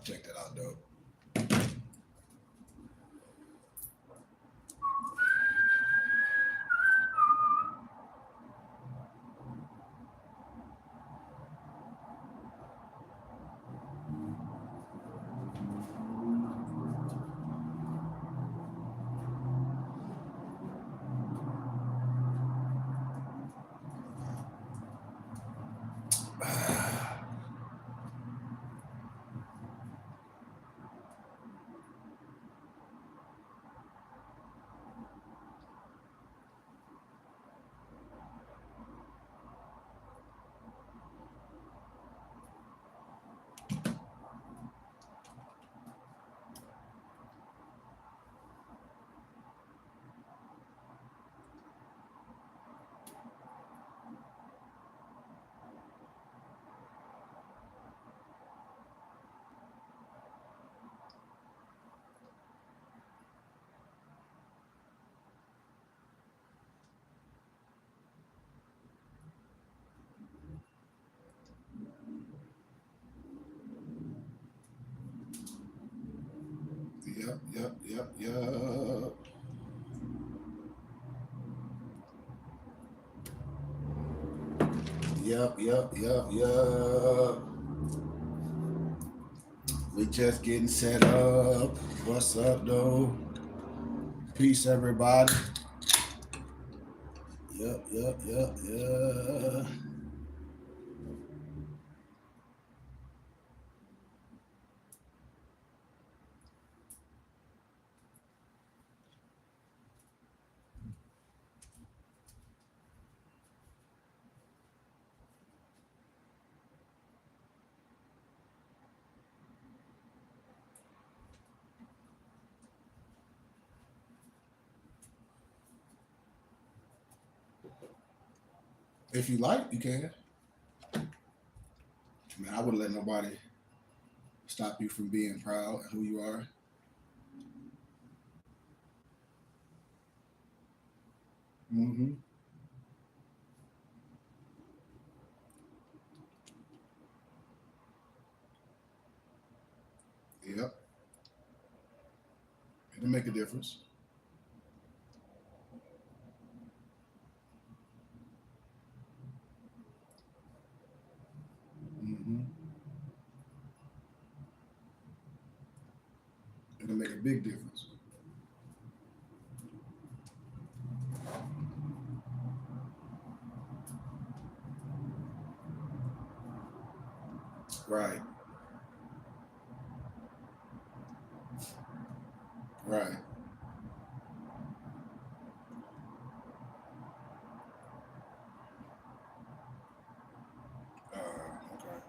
check that out though. Yep. Yep. We just getting set up. What's up, though? Peace, everybody. Yep. If you like, you can. Man, I wouldn't let nobody stop you from being proud of who you are. Mm-hmm. Yep. It'll make a difference. Mm-hmm. It'll make a big difference. Right. Right. Okay.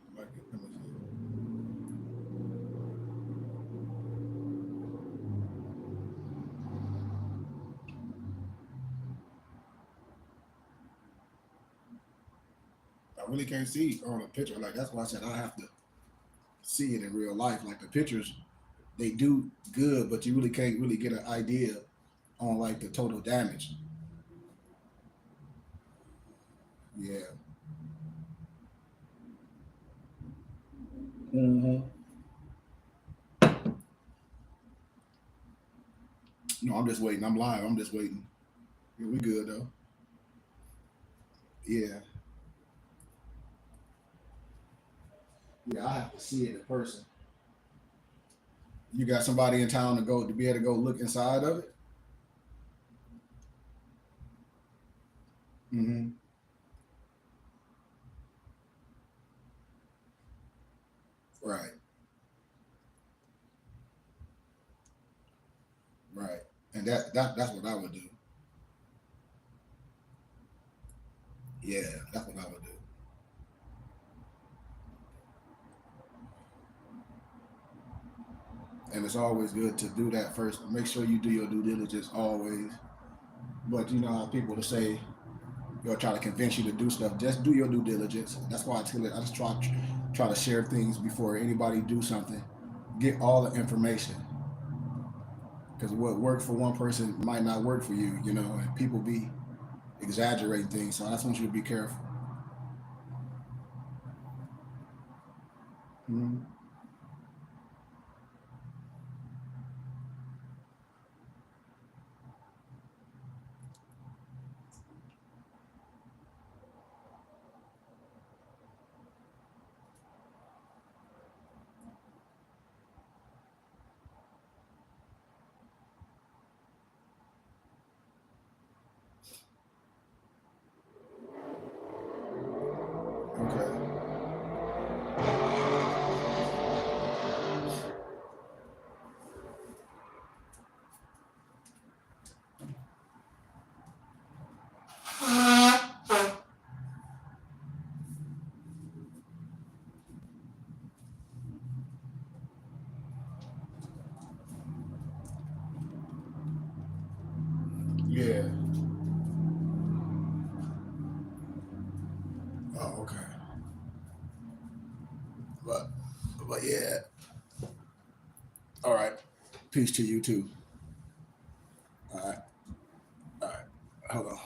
Let me see. Let me see. I really can't see on a picture. Like that's why I said I have to see it in real life. Like the pictures, they do good, but you really can't really get an idea on like the total damage. Yeah. Mm-hmm. No, I'm just waiting. I'm live. I'm just waiting. Yeah, we good though. Yeah. Yeah, I have to see it in person. You got somebody in town to go to be able to go look inside of it. Mm-hmm. Right. Right. And that's what I would do. Yeah, that's what I would do. And it's always good to do that first. Make sure you do your due diligence always. But you know how people to say they'll try to convince you to do stuff. Just do your due diligence. That's why I tell it. I just try to share things before anybody do something. Get all the information because what worked for one person might not work for you. You know, and people be exaggerating things. So I just want you to be careful. Mhm. Okay. Yeah. Oh, okay. But but yeah. All right. Peace to you too. All right. All right. Hold on.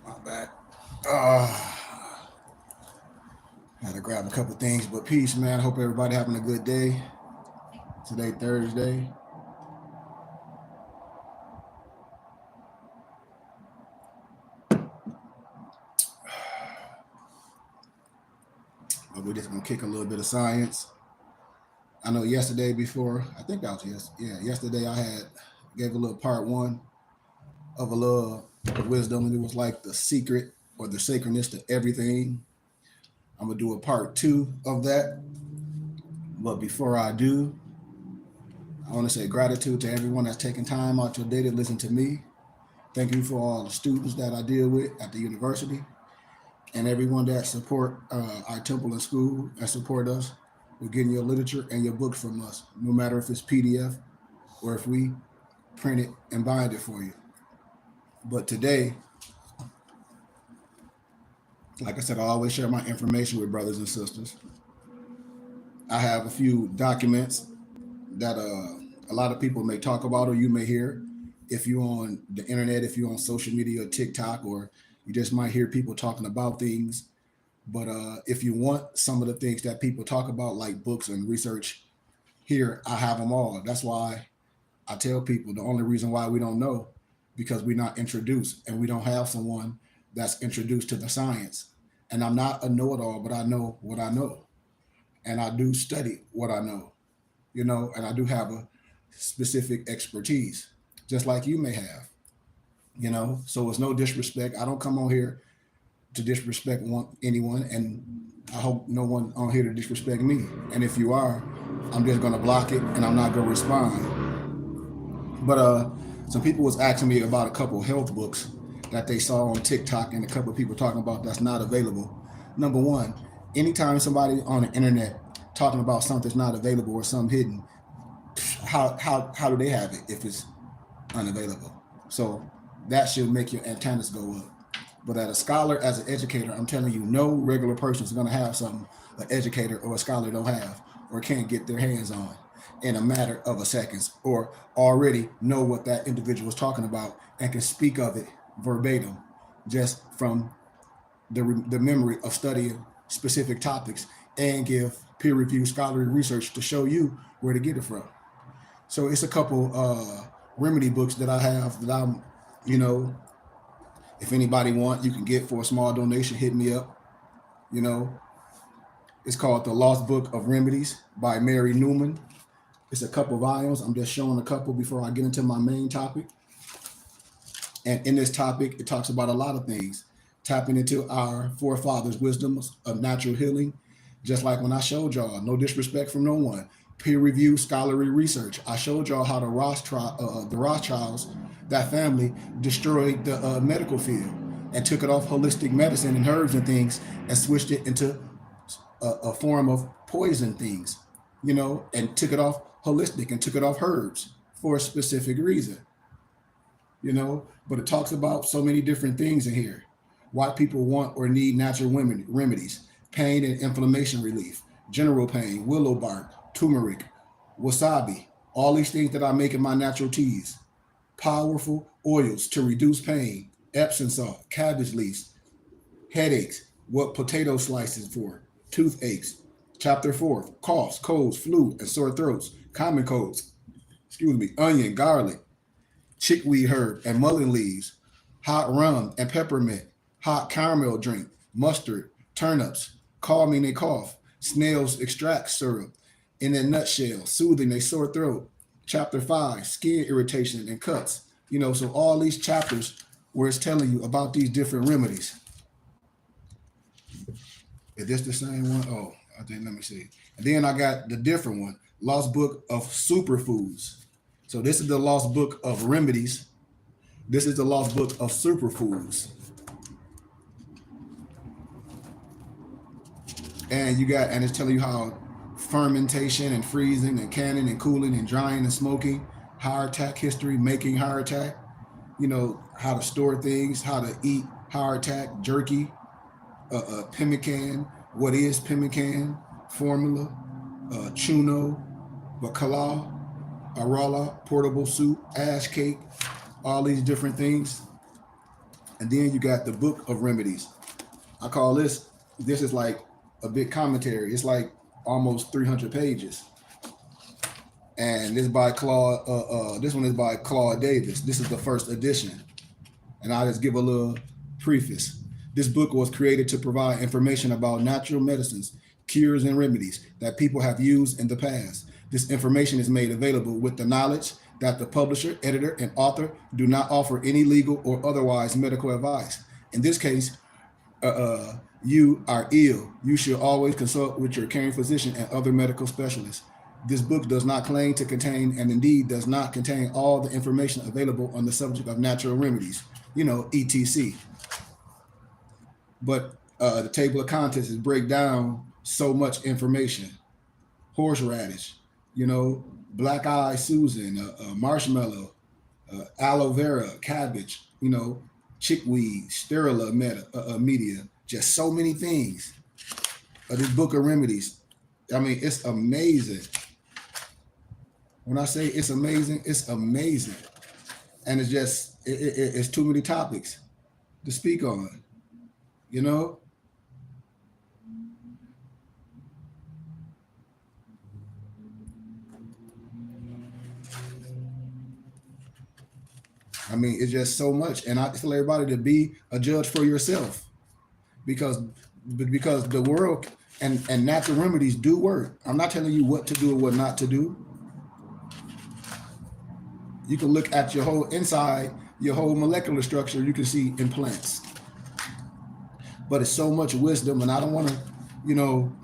My bad. Had to grab a couple things, but peace, man. Hope everybody having a good day. Today Thursday. But we're just gonna kick a little bit of science. I know yesterday before, I think that was yesterday I had gave a little part one of a little wisdom, and it was like the secret or the sacredness to everything. I'm gonna do a part two of that. But before I do, I want to say gratitude to everyone that's taking time out your day to listen to me. Thank you for all the students that I deal with at the university and everyone that support our temple and school and support us with getting your literature and your books from us, no matter if it's PDF or if we print it and bind it for you. But today, like I said, I always share my information with brothers and sisters. I have a few documents that a lot of people may talk about or you may hear if you're on the internet, if you're on social media or TikTok, or you just might hear people talking about things. But if you want some of the things that people talk about, like books and research, here I have them all. That's why I tell people the only reason why we don't know because we're not introduced and we don't have someone that's introduced to the science. And I'm not a know-it-all, but I know what I know, and I do study what I know, and I do have a specific expertise, just like you may have. So it's no disrespect. I don't come on here to disrespect anyone, and I hope no one on here to disrespect me. And if you are, I'm just gonna block it, and I'm not gonna respond. But Some people was asking me about a couple health books that they saw on TikTok and a couple of people talking about that's not available. Number one, anytime somebody on the internet talking about something's not available or something hidden, how do they have it if it's unavailable? So that should make your antennas go up. But as a scholar, as an educator, I'm telling you, no regular person is going to have something an educator or a scholar don't have or can't get their hands on in a matter of a seconds, or already know what that individual is talking about and can speak of it verbatim just from the memory of studying specific topics and give peer-reviewed scholarly research to show you where to get it from. So it's a couple remedy books that I have that I'm, you know, if anybody want, you can get for a small donation. Hit me up. You know, it's called The Lost Book of Remedies by Mary Newman. It's a couple volumes. I'm just showing a couple before I get into my main topic. And in this topic, it talks about a lot of things, tapping into our forefathers' wisdoms of natural healing. Just like when I showed y'all, no disrespect from no one, peer-reviewed scholarly research. I showed y'all how the Rothschilds, that family, destroyed the medical field and took it off holistic medicine and herbs and things and switched it into a form of poison things, you know, and took it off holistic and took it off herbs for a specific reason, you know. But it talks about so many different things in here. Why people want or need natural remedies, pain and inflammation relief, general pain, willow bark, turmeric, wasabi, all these things that I make in my natural teas, powerful oils to reduce pain, Epsom salt, cabbage leaves, headaches, what potato slices for, toothaches, chapter 4, coughs, colds, flu, and sore throats, common colds, onion, garlic, chickweed herb, and mullein leaves, hot rum and peppermint, hot caramel drink, mustard, turnips, calming a cough, snails extract syrup, in a nutshell, soothing a sore throat. Chapter 5, skin irritation and cuts. You know, so all these chapters where it's telling you about these different remedies. Is this the same one? Oh, I think, let me see. And then I got the different one, Lost Book of Superfoods. So this is the Lost Book of Remedies. This is the Lost Book of Superfoods. And you got, and it's telling you how fermentation and freezing and canning and cooling and drying and smoking, heart attack history, making heart attack, you know, how to store things, how to eat heart attack, jerky, pemmican, what is pemmican, formula, chuno, bacala, arala, portable soup, ash cake, all these different things. And then you got the Book of Remedies. I call this is like a big commentary. It's like almost 300 pages. And this by Claude, this one is by Claude Davis. This is the first edition. And I'll just give a little preface. This book was created to provide information about natural medicines, cures, and remedies that people have used in the past. This information is made available with the knowledge that the publisher, editor, and author do not offer any legal or otherwise medical advice. In this case, you are ill. You should always consult with your caring physician and other medical specialists. This book does not claim to contain, and indeed does not contain, all the information available on the subject of natural remedies, you know, etc. But the table of contents is break down so much information. Horseradish, you know, black eye Susan, marshmallow, aloe vera, cabbage, you know, chickweed, sterilla media, just so many things. This Book of Remedies, I mean, it's amazing. When I say it's amazing, it's amazing. And it's just, it's too many topics to speak on, you know? I mean, it's just so much. And I tell everybody to be a judge for yourself because the world and natural remedies do work. I'm not telling you what to do or what not to do. You can look at your whole inside, your whole molecular structure, you can see in plants. But it's so much wisdom, and I don't want to, you know,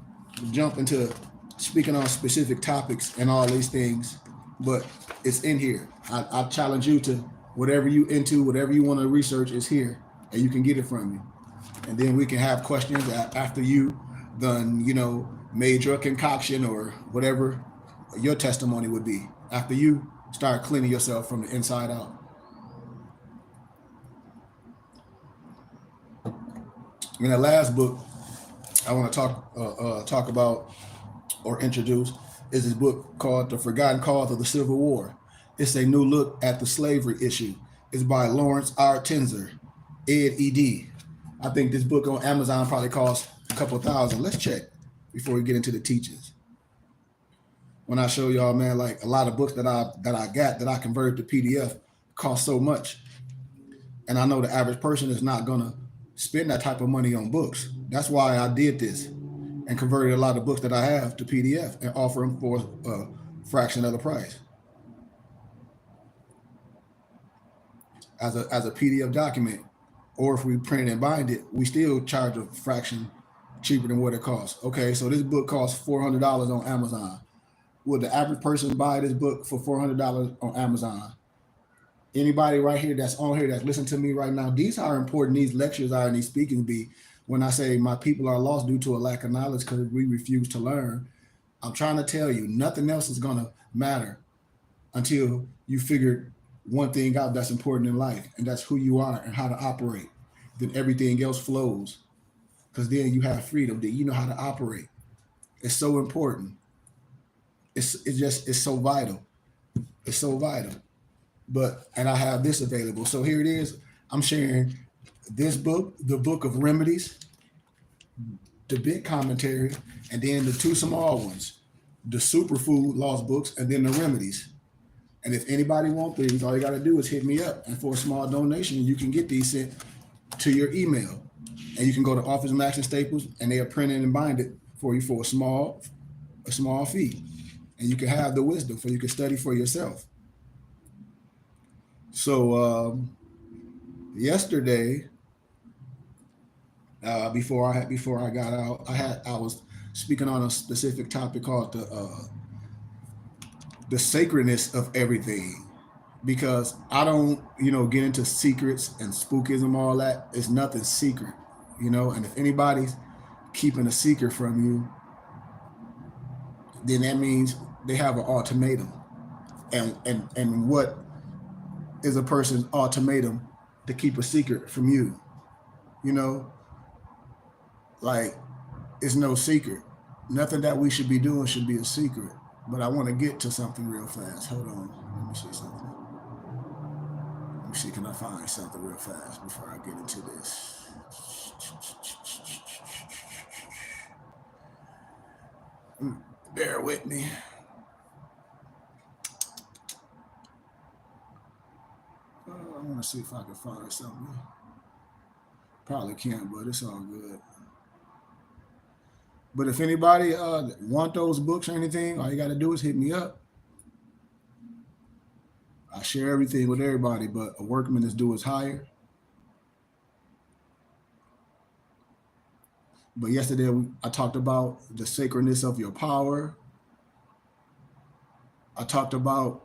jump into speaking on specific topics and all these things, but it's in here. I challenge you to Whatever you into, whatever you want to research is here, and you can get it from me. And then we can have questions after you done, made your concoction or whatever your testimony would be. After you start cleaning yourself from the inside out. In the last book, I want to talk about or introduce is this book called The Forgotten Cause of the Civil War. It's a new look at the slavery issue. It's by Lawrence R. Tenzer, ed. I think this book on Amazon probably costs a couple thousand. Let's check before we get into the teachings. When I show y'all, man, like a lot of books that I got that I converted to PDF cost so much. And I know the average person is not gonna spend that type of money on books. That's why I did this and converted a lot of books that I have to PDF and offer them for a fraction of the price. As a PDF document, or if we print it and bind it, we still charge a fraction cheaper than what it costs. Okay, so this book costs $400 on Amazon. Would the average person buy this book for $400 on Amazon? Anybody right here that's on here that's listening to me right now, these are important. These lectures are and these speakings be when I say my people are lost due to a lack of knowledge because we refuse to learn. I'm trying to tell you, nothing else is going to matter until you figure one thing out that's important in life, and that's who you are and how to operate. Then everything else flows because then you have freedom. Then you know how to operate. It's so important. It's so vital. It's so vital. And I have this available. So here it is. I'm sharing this book, the Book of Remedies, the big commentary, and then the two small ones, the Superfood Lost books, and then the Remedies. And if anybody wants these, all you got to do is hit me up. And for a small donation, you can get these sent to your email. And you can go to Office Max and Staples, and they'll print it and bind it for you for a small fee. And you can have the wisdom, so you can study for yourself. So yesterday, before I got out, I was speaking on a specific topic called the sacredness of everything, because I don't get into secrets and spookism, all that. It's nothing secret, and if anybody's keeping a secret from you, then that means they have an ultimatum. And what is a person's ultimatum to keep a secret from you? Like, it's no secret. Nothing that we should be doing should be a secret. But I want to get to something real fast. Hold on. Let me see something. Let me see, can I find something real fast before I get into this? Bear with me. I want to see if I can find something. Probably can't, but it's all good. But if anybody want those books or anything, all you got to do is hit me up. I share everything with everybody, but a workman is due his hire. But yesterday I talked about the sacredness of your power. I talked about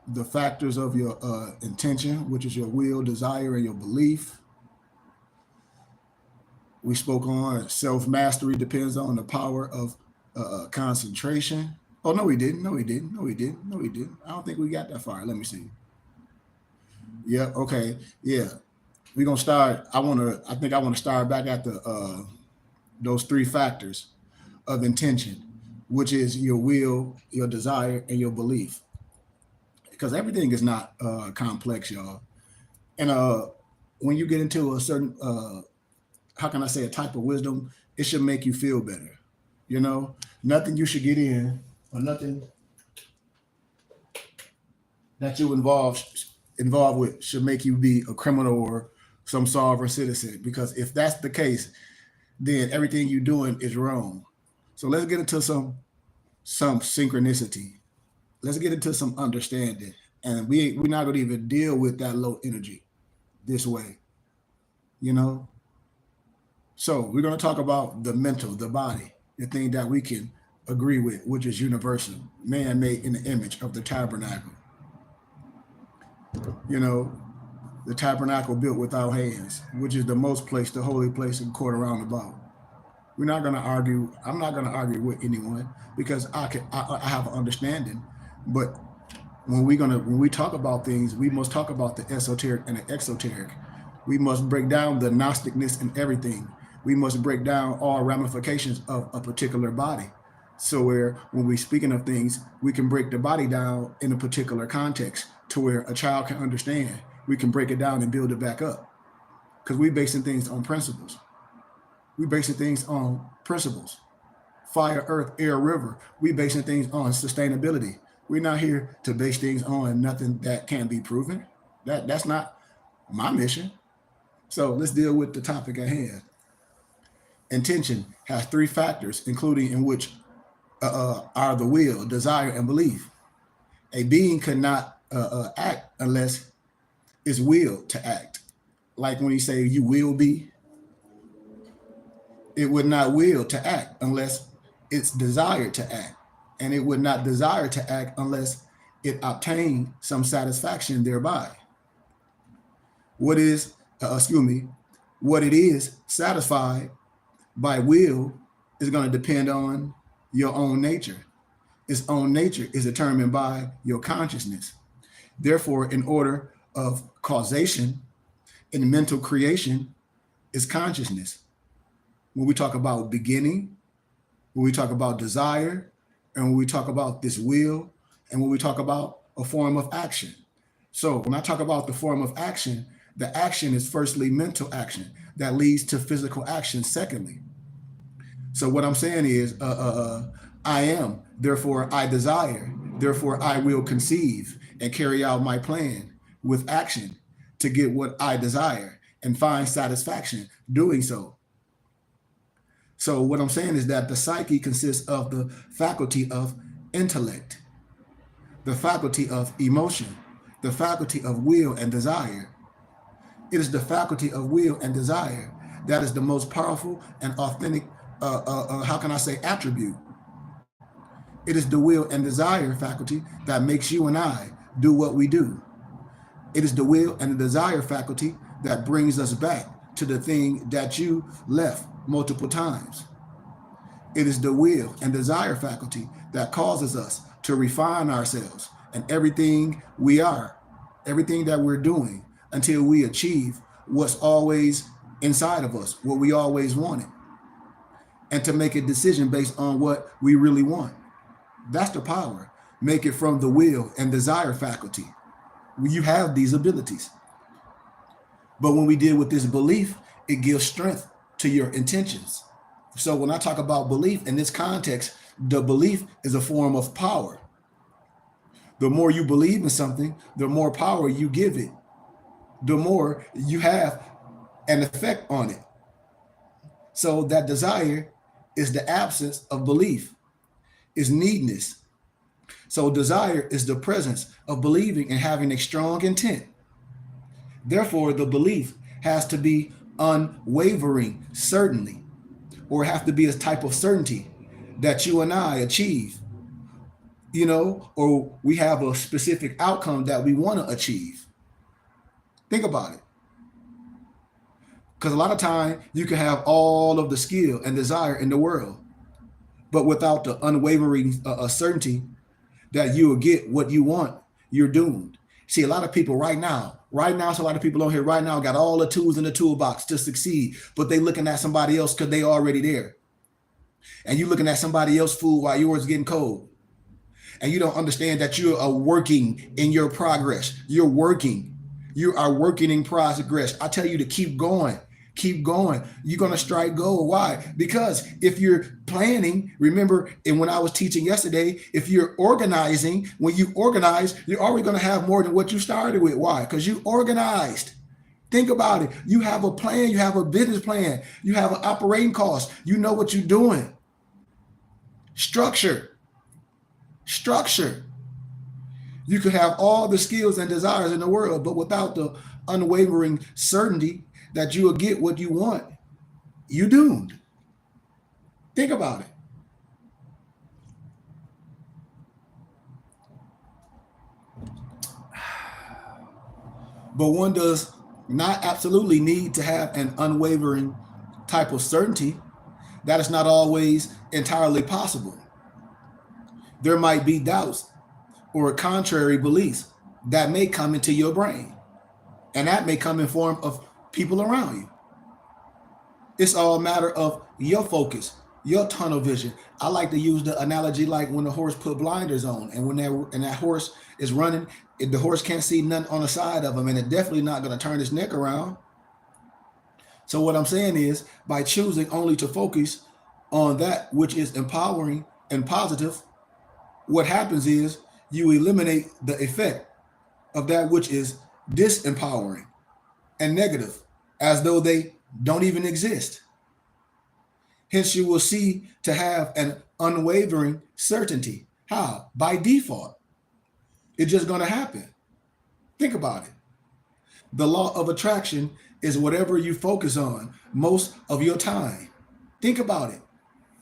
the factors of your intention, which is your will, desire, and your belief. We spoke on self-mastery depends on the power of concentration. Oh, no, we didn't. No, we didn't. No, we didn't. No, we didn't. I don't think we got that far. Let me see. Yeah, okay. Yeah. We're going to start. I think I want to start back at those three factors of intention, which is your will, your desire, and your belief. Because everything is not complex, y'all. And when you get into a certain how can I say, a type of wisdom, it should make you feel better. Nothing you should get in or nothing that you involved with should make you be a criminal or some sovereign citizen. Because if that's the case, then everything you're doing is wrong. So let's get into some synchronicity. Let's get into some understanding. And we're not going to even deal with that low energy this way. So we're going to talk about the mental, the body, the thing that we can agree with, which is universal, man made in the image of the tabernacle. the tabernacle built without hands, which is the most place, the holy place, and court around about. We're not going to argue. I'm not going to argue with anyone because I have an understanding. But when we talk about things, we must talk about the esoteric and the exoteric. We must break down the Gnosticness and everything. We must break down all ramifications of a particular body. So where when we're speaking of things, we can break the body down in a particular context to where a child can understand. We can break it down and build it back up. Because we basing things on principles. We basing things on principles. Fire, earth, air, river. We basing things on sustainability. We're not here to base things on nothing that can't be proven. That's not my mission. So let's deal with the topic at hand. Intention has three factors, including in which are the will, desire, and belief. A being cannot act unless it's willed to act. Like when you say you will be, it would not will to act unless it's desired to act. And it would not desire to act unless it obtained some satisfaction thereby. What is, what it is satisfied by will is going to depend on your own nature. Its own nature is determined by your consciousness. Therefore, in order of causation in mental creation is consciousness. When we talk about beginning, when we talk about desire, and when we talk about this will, and when we talk about a form of action. So when I talk about the form of action, the action is firstly mental action that leads to physical action secondly. So what I'm saying is, I am, therefore I desire, therefore I will conceive and carry out my plan with action to get what I desire and find satisfaction doing so. So what I'm saying is that the psyche consists of the faculty of intellect, the faculty of emotion, the faculty of will and desire. It is the faculty of will and desire that is the most powerful and authentic, how can I say, attribute. It is the will and desire faculty that makes you and I do what we do. It is the will and the desire faculty that brings us back to the thing that you left multiple times. It is the will and desire faculty that causes us to refine ourselves and everything we are, everything that we're doing until we achieve what's always inside of us, what we always wanted, and to make a decision based on what we really want. That's the power. Make it from the will and desire faculty. You have these abilities. But when we deal with this belief, it gives strength to your intentions. So when I talk about belief in this context, the belief is a form of power. The more you believe in something, the more power you give it. The more you have an effect on it. So that desire is the absence of belief, is needness. So desire is the presence of believing and having a strong intent. Therefore, the belief has to be unwavering, certainly, or have to be a type of certainty that you and I achieve, or we have a specific outcome that we want to achieve. Think about it. Because a lot of time you can have all of the skill and desire in the world, but without the unwavering certainty that you will get what you want, you're doomed. See, a lot of people right now, so a lot of people on here right now got all the tools in the toolbox to succeed, but they looking at somebody else because they already there. And you looking at somebody else's food while yours is getting cold. And you don't understand that you are working in your progress. You're working. You are working in progress. I tell you to keep going. Keep going. You're going to strike gold. Why? Because if you're planning, remember, and when I was teaching yesterday, if you're organizing, when you organize, you're already going to have more than what you started with. Why? Because you organized. Think about it. You have a plan. You have a business plan. You have an operating cost. You know what you're doing. Structure. You could have all the skills and desires in the world, but without the unwavering certainty that you will get what you want, you doomed. Think about it. But one does not absolutely need to have an unwavering type of certainty. That is not always entirely possible. There might be doubts or contrary beliefs that may come into your brain, and that may come in form of people around you. It's all a matter of your focus, your tunnel vision. I like to use the analogy like when the horse put blinders on, and when that horse is running, if the horse can't see nothing on the side of him, and it's definitely not going to turn his neck around. So what I'm saying is, by choosing only to focus on that which is empowering and positive, what happens is you eliminate the effect of that which is disempowering and negative, as though they don't even exist. Hence, you will see to have an unwavering certainty. How? By default. It's just going to happen. Think about it. The law of attraction is whatever you focus on most of your time. Think about it.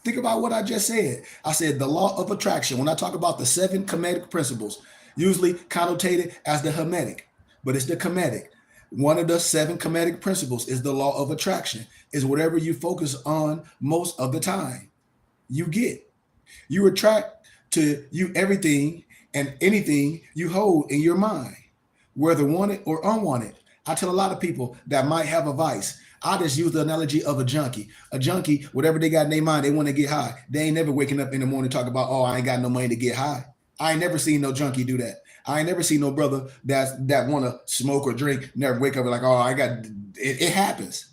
Think about what I just said. I said the law of attraction. When I talk about the 7 Kemetic principles, usually connotated as the Hermetic, but it's the Kemetic. One of the 7 Kemetic principles is the law of attraction, is whatever you focus on most of the time, you get. You attract to you everything and anything you hold in your mind, whether wanted or unwanted. I tell a lot of people that might have a vice. I just use the analogy of a junkie. A junkie, whatever they got in their mind, they want to get high. They ain't never waking up in the morning talking about, oh, I ain't got no money to get high. I ain't never seen no junkie do that. I ain't never seen no brother that want to smoke or drink, never wake up like, oh, I got it. It happens.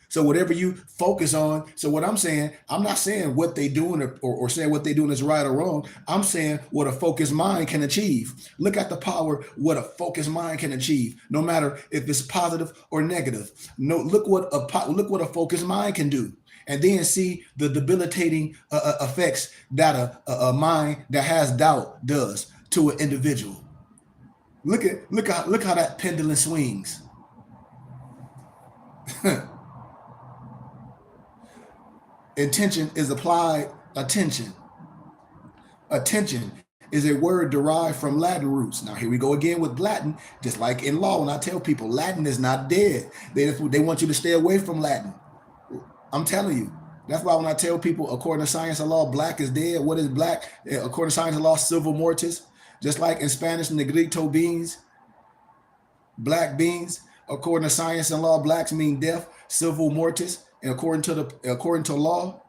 So whatever you focus on. So what I'm saying, I'm not saying what they doing or saying what they doing is right or wrong. I'm saying what a focused mind can achieve. Look at the power what a focused mind can achieve, no matter if it's positive or negative. No, look what a focused mind can do, and then see the debilitating effects that a mind that has doubt does to an individual. Look how that pendulum swings. Intention is applied attention. Attention is a word derived from Latin roots. Now here we go again with Latin, just like in law. When I tell people Latin is not dead, they want you to stay away from Latin. I'm telling you. That's why when I tell people, according to science and law, black is dead. What is black? According to science and law, silver mortis. Just like in Spanish, negrito beans, black beans. According to science and law, blacks mean death, silver mortis. And according to law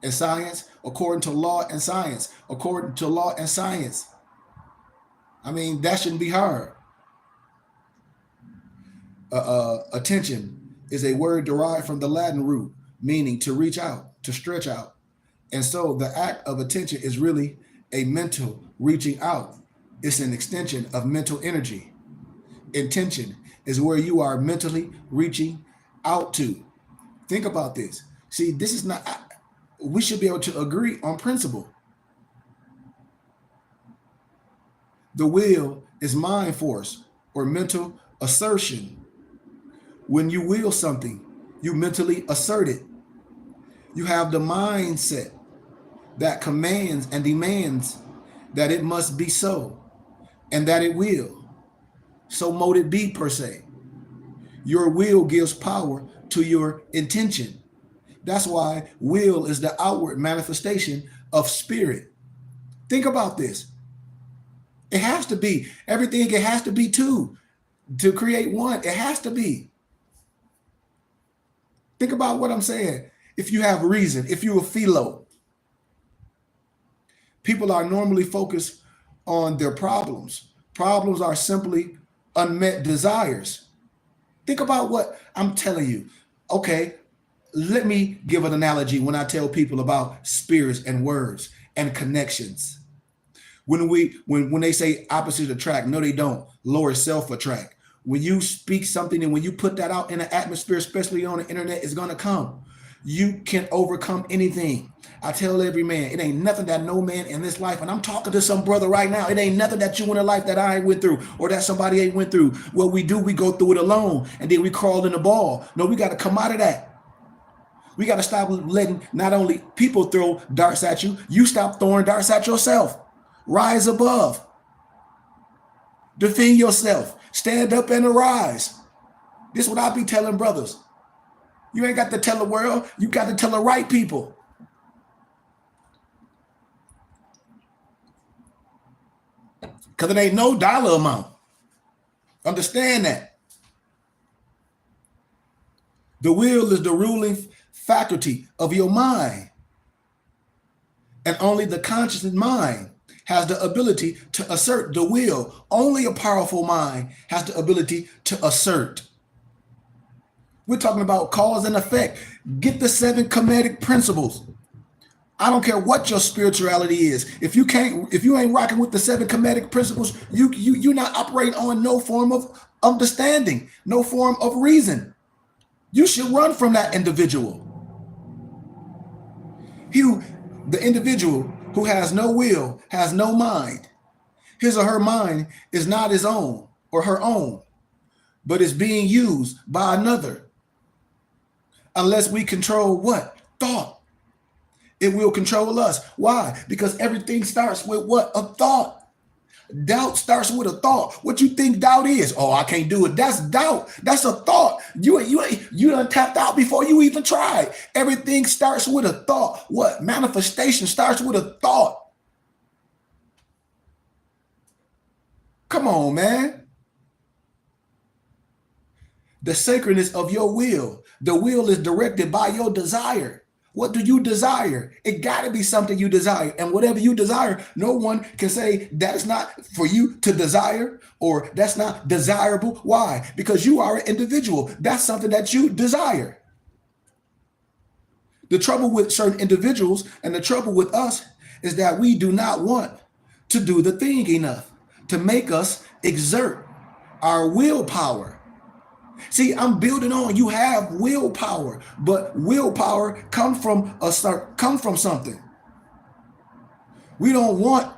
and science, according to law and science, according to law and science. I mean, that shouldn't be hard. Attention is a word derived from the Latin root, meaning to reach out, to stretch out. And so the act of attention is really a mental reaching out. It's an extension of mental energy. Intention is where you are mentally reaching out to. Think about this. See, this is not, we should be able to agree on principle. The will is mind force or mental assertion. When you will something, you mentally assert it. You have the mindset that commands and demands that it must be so and that it will. So mote it be, per se. Your will gives power to your intention. That's why will is the outward manifestation of spirit. Think about this. It has to be. Everything, it has to be two to create one. It has to be. Think about what I'm saying. If you have reason, if you're a philo, people are normally focused on their problems. Problems are simply unmet desires. Think about what I'm telling you. Okay, let me give an analogy when I tell people about spirits and words and connections. When they say opposites attract, no, they don't. Lower self attract. When you speak something and when you put that out in the atmosphere, especially on the internet, it's gonna come. You can overcome anything. I tell every man, it ain't nothing that no man in this life, and I'm talking to some brother right now, it ain't nothing that you in a life that I ain't went through or that somebody ain't went through. What we do, we go through it alone, and then we crawl in the ball. No, we got to come out of that. We got to stop letting not only people throw darts at you, you stop throwing darts at yourself. Rise above. Defend yourself. Stand up and arise. This is what I be telling brothers. You ain't got to tell the world. You got to tell the right people. Because it ain't no dollar amount. Understand that. The will is the ruling faculty of your mind. And only the conscious mind has the ability to assert the will. Only a powerful mind has the ability to assert. We're talking about cause and effect. Get the 7 Kemetic principles. I don't care what your spirituality is. If you ain't rocking with the 7 Kemetic principles, you're not operating on no form of understanding, no form of reason. You should run from that individual. The individual who has no will, has no mind. His or her mind is not his own or her own, but is being used by another. Unless we control what? Thought. It will control us. Why? Because everything starts with what? A thought. Doubt starts with a thought. What you think doubt is? Oh, I can't do it. That's doubt. That's a thought. You done tapped out before you even tried. Everything starts with a thought. What? Manifestation starts with a thought. Come on, man. The sacredness of your will. The will is directed by your desire. What do you desire? It got to be something you desire. And whatever you desire, no one can say that is not for you to desire or that's not desirable. Why? Because you are an individual. That's something that you desire. The trouble with certain individuals and the trouble with us is that we do not want to do the thing enough to make us exert our willpower. See, I'm building on. You have willpower, but willpower come from something. We don't want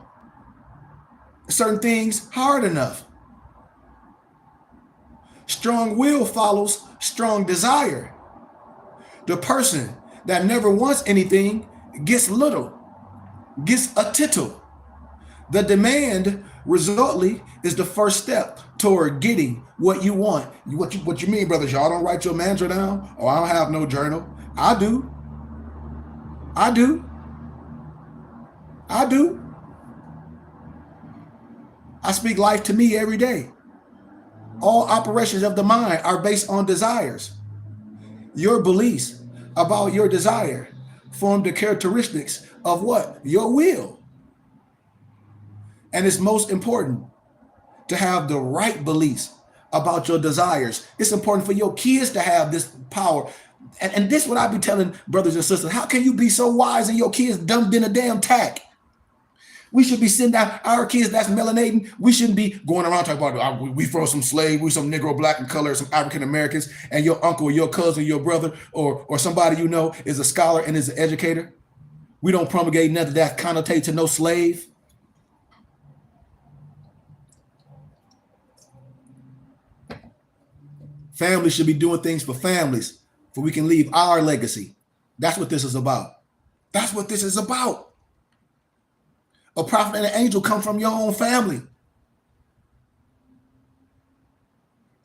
certain things hard enough. Strong will follows strong desire. The person that never wants anything gets little, gets a tittle. The demand resultly is the first step toward getting what you want. What you mean, brothers? Y'all don't write your mantra down? Oh, I don't have no journal. I do. I speak life to me every day. All operations of the mind are based on desires. Your beliefs about your desire form the characteristics of what? Your will. And it's most important to have the right beliefs about your desires. It's important for your kids to have this power. And this is what I be telling brothers and sisters. How can you be so wise and your kids dumb than a damn tack? We should be sitting down, our kids that's melanating, we shouldn't be going around talking about, we from some slave, we some Negro, black and color, some African Americans, and your uncle, your cousin, your brother, or somebody you know is a scholar and is an educator. We don't promulgate nothing that connotates to no slave. Families should be doing things for families, for we can leave our legacy. That's what this is about. That's what this is about. A prophet and an angel come from your own family.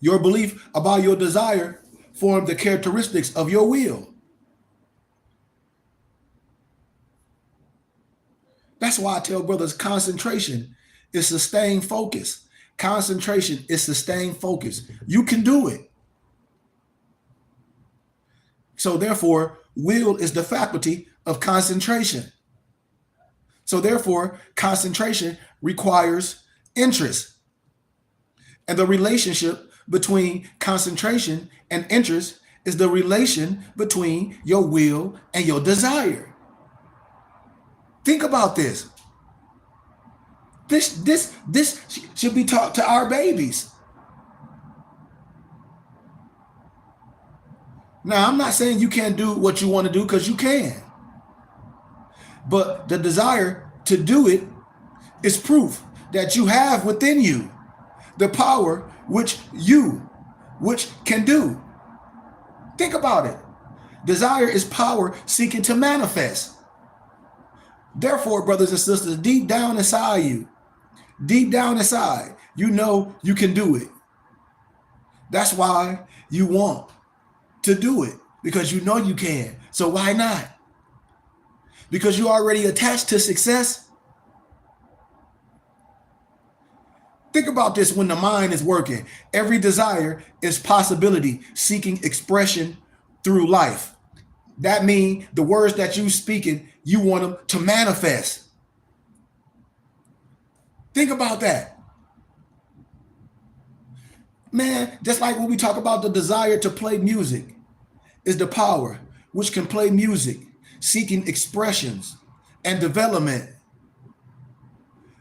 Your belief about your desire form the characteristics of your will. That's why I tell brothers concentration is sustained focus. Concentration is sustained focus. You can do it. So therefore, will is the faculty of concentration. So therefore, concentration requires interest. And the relationship between concentration and interest is the relation between your will and your desire. Think about this. This should be taught to our babies. Now, I'm not saying you can't do what you want to do, because you can. But the desire to do it is proof that you have within you the power which can do. Think about it. Desire is power seeking to manifest. Therefore, brothers and sisters, deep down inside, you know you can do it. That's why you want to do it, because you know you can. So why not? Because you're already attached to success. Think about this: when the mind is working, every desire is possibility seeking expression through life. That means the words that you speaking, you want them to manifest. Think about that. Man, just like when we talk about the desire to play music, is the power which can play music, seeking expressions and development.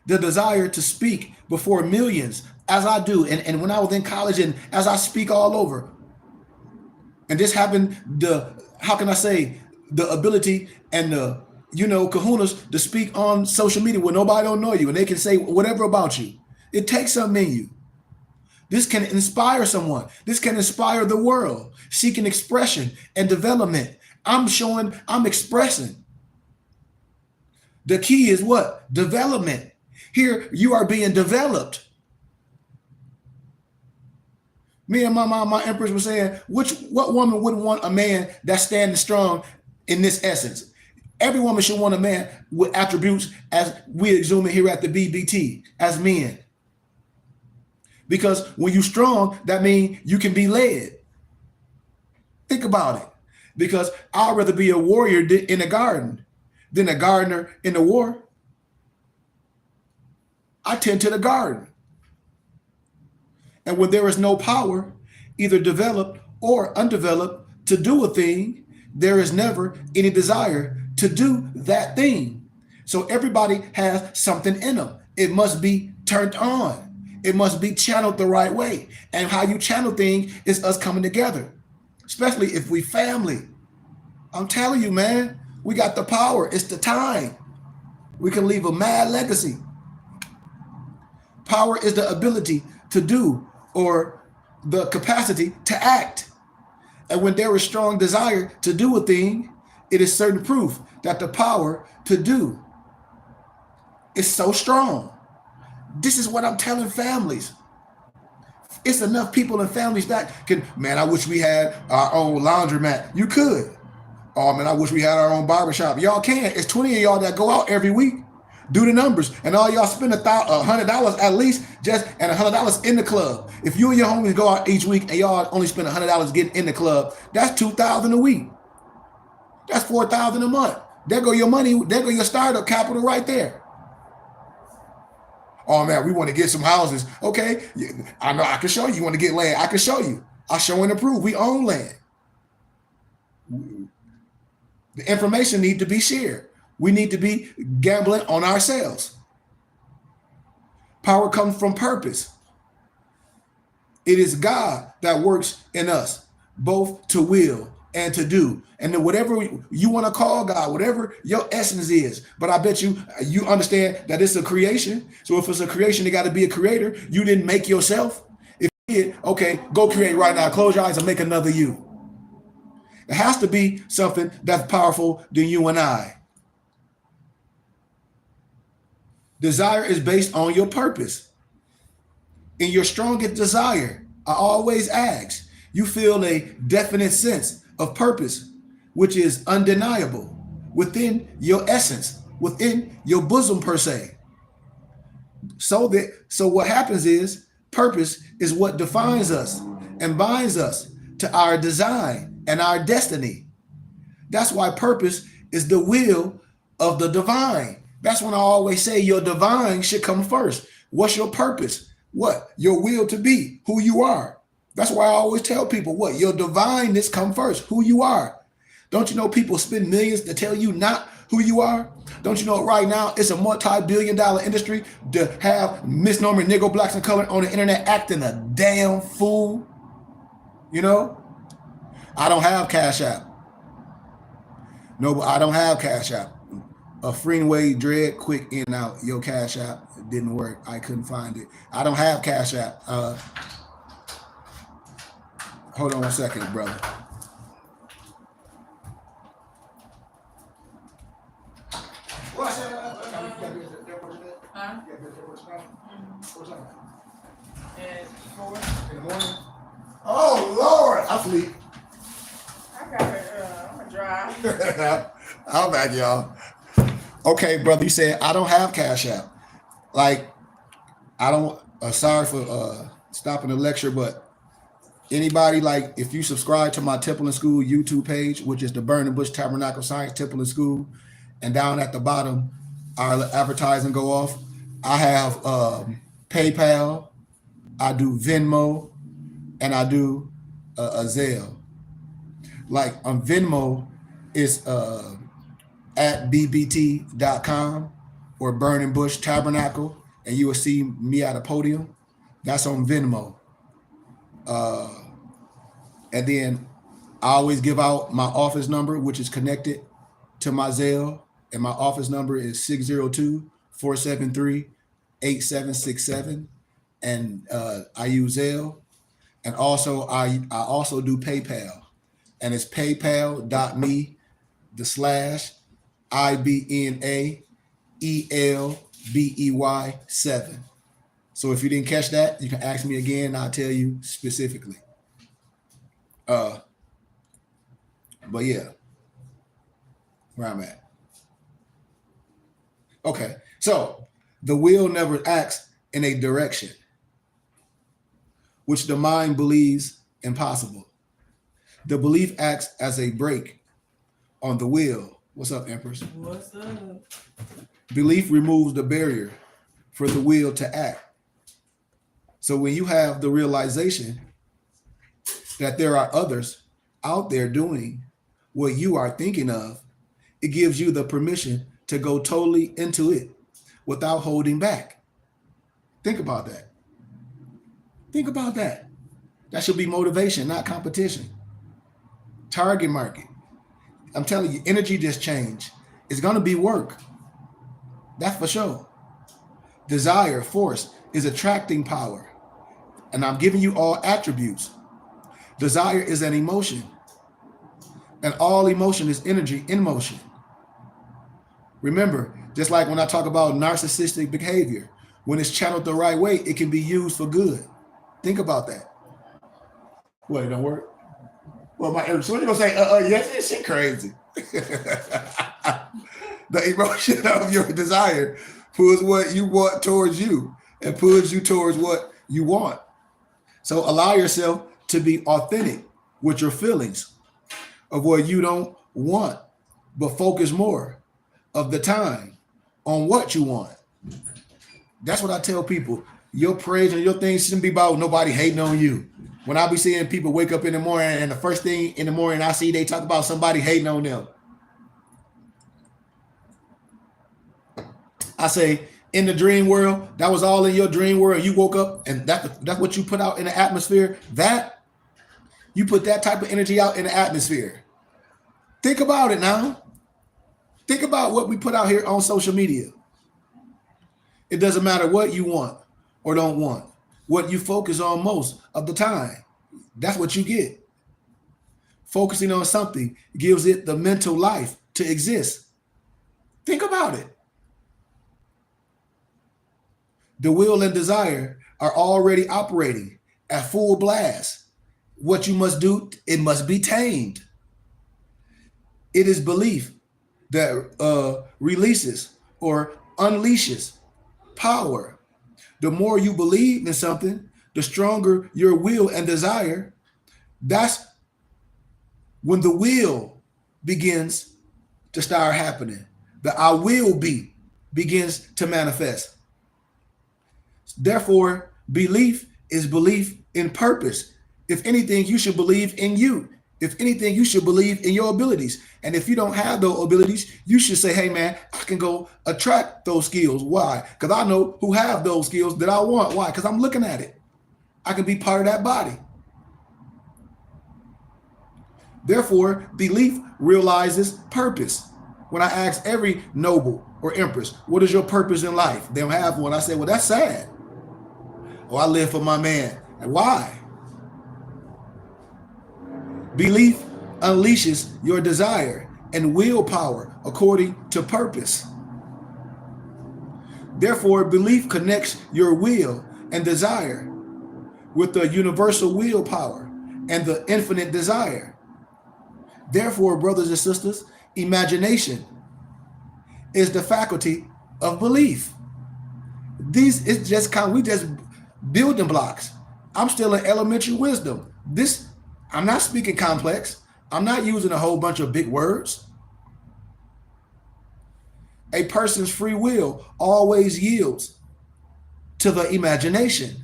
The desire to speak before millions, as I do, and when I was in college, and as I speak all over. And this happened, how can I say, the ability and the kahunas to speak on social media where nobody don't know you and they can say whatever about you. It takes something in you. This can inspire someone. This can inspire the world, seeking expression and development. I'm expressing. The key is what? Development. Here you are being developed. Me and my empress were saying, what woman wouldn't want a man that's standing strong in this essence? Every woman should want a man with attributes as we exhume it here at the BBT as men. Because when you're strong, that means you can be led. Think about it. Because I'd rather be a warrior in a garden than a gardener in the war. I tend to the garden. And when there is no power, either developed or undeveloped, to do a thing, there is never any desire to do that thing. So everybody has something in them. It must be turned on. It must be channeled the right way. And how you channel things is us coming together, especially if we family. I'm telling you, man, we got the power. It's the time. We can leave a mad legacy. Power is the ability to do or the capacity to act. And when there is strong desire to do a thing, it is certain proof that the power to do is so strong. This is what I'm telling families. It's enough people in families that can, man, I wish we had our own laundromat. You could. Oh, man, I wish we had our own barbershop. Y'all can. It's 20 of y'all that go out every week. Do the numbers. And all y'all spend $100 at least just and $100 in the club. If you and your homies go out each week and y'all only spend $100 getting in the club, that's $2,000 a week. That's $4,000 a month. There go your money. There go your startup capital right there. Oh, man, we want to get some houses. Okay, I know I can show you. You want to get land? I can show you. I show and approve. We own land. The information needs to be shared. We need to be gambling on ourselves. Power comes from purpose. It is God that works in us, both to will and to do. And then whatever you want to call God, whatever your essence is. But I bet you understand that it's a creation. So if it's a creation, it got to be a creator. You didn't make yourself. If you did, okay, go create right now. Close your eyes and make another you. It has to be something that's powerful than you and I. Desire is based on your purpose. In your strongest desire, I always ask, you feel a definite sense of purpose, which is undeniable within your essence, within your bosom per se. So what happens is purpose is what defines us and binds us to our design and our destiny. That's why purpose is the will of the divine. That's when I always say your divine should come first. What's your purpose? What? Your will to be who you are. That's why I always tell people what? Your divineness come first, who you are. Don't you know people spend millions to tell you not who you are? Don't you know right now it's a multi-billion-dollar industry to have misnomer Negro, blacks, and color on the internet acting a damn fool? You know? I don't have Cash App. No, I don't have Cash App. A Freeway Dread, quick in and out. Your Cash App, it didn't work. I couldn't find it. I don't have Cash App. Hold on 1 second, brother. What's up? Huh? What's up? At 4 in the morning. Oh Lord, I sleep. I got it. I'm gonna drive. I'm back, y'all. Okay, brother, you said I don't have Cash App. Like I don't. Sorry for stopping the lecture, but anybody like if you subscribe to my Temple and School YouTube page, which is the Burning Bush Tabernacle Science Temple and School, and down at the bottom, our advertising go off. I have PayPal, I do Venmo, and I do a Zelle. Like on Venmo, it's at bbt.com or Burning Bush Tabernacle, and you will see me at a podium. That's on Venmo. Uh, and then I always give out my office number, which is connected to my Zelle. And my office number is 602-473-8767. And I use Zelle. And also I also do PayPal. And it's paypal.me/IBNAELBEY7. So if you didn't catch that, you can ask me again and I'll tell you specifically. Uh, but yeah, where I'm at. Okay, so the will never acts in a direction which the mind believes impossible. The belief acts as a brake on the will. What's up, Empress? What's up? Belief removes the barrier for the will to act. So when you have the realization that there are others out there doing what you are thinking of, it gives you the permission to go totally into it without holding back. Think about that. Think about that. That should be motivation, not competition. Target market. I'm telling you, energy just changed. It's going to be work. That's for sure. Desire, force is attracting power. And I'm giving you all attributes. Desire is an emotion. And all emotion is energy in motion. Remember, just like when I talk about narcissistic behavior, when it's channeled the right way, it can be used for good. Think about that. What, it don't work? Well, so you're going to say, yes, she crazy. The emotion of your desire pulls what you want towards you and pulls you towards what you want. So allow yourself to be authentic with your feelings of what you don't want, but focus more of the time on what you want. That's what I tell people. Your praise and your things shouldn't be about nobody hating on you. When I be seeing people wake up in the morning and the first thing in the morning I see they talk about somebody hating on them. I say, in the dream world, that was all in your dream world. You woke up and that's what you put out in the atmosphere. That you put that type of energy out in the atmosphere. Think about it now. Think about what we put out here on social media. It doesn't matter what you want or don't want. What you focus on most of the time, that's what you get. Focusing on something gives it the mental life to exist. Think about it. The will and desire are already operating at full blast. What you must do, it must be tamed. It is belief that releases or unleashes power. The more you believe in something, the stronger your will and desire. That's when the will begins to start happening. The I will be begins to manifest. Therefore, belief is belief in purpose. If anything, you should believe in you. If anything, you should believe in your abilities. And if you don't have those abilities, you should say, hey, man, I can go attract those skills. Why? Because I know who have those skills that I want. Why? Because I'm looking at it. I can be part of that body. Therefore, belief realizes purpose. When I ask every noble or empress, what is your purpose in life? They don't have one. I say, well, that's sad. Oh, I live for my man. And why? Belief unleashes your desire and willpower according to purpose. Therefore, belief connects your will and desire with the universal willpower and the infinite desire. Therefore, brothers and sisters, imagination is the faculty of belief. These it's just we just building blocks. I'm still in elementary wisdom. This I'm not speaking complex. I'm not using a whole bunch of big words. A person's free will always yields to the imagination.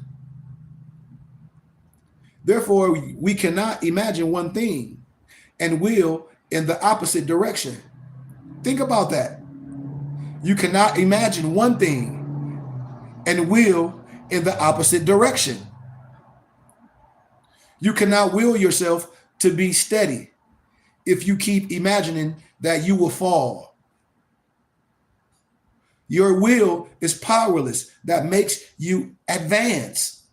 Therefore, we cannot imagine one thing and will in the opposite direction. Think about that. You cannot imagine one thing and will in the opposite direction. You cannot will yourself to be steady if you keep imagining that you will fall. Your will is powerless. That makes you advance.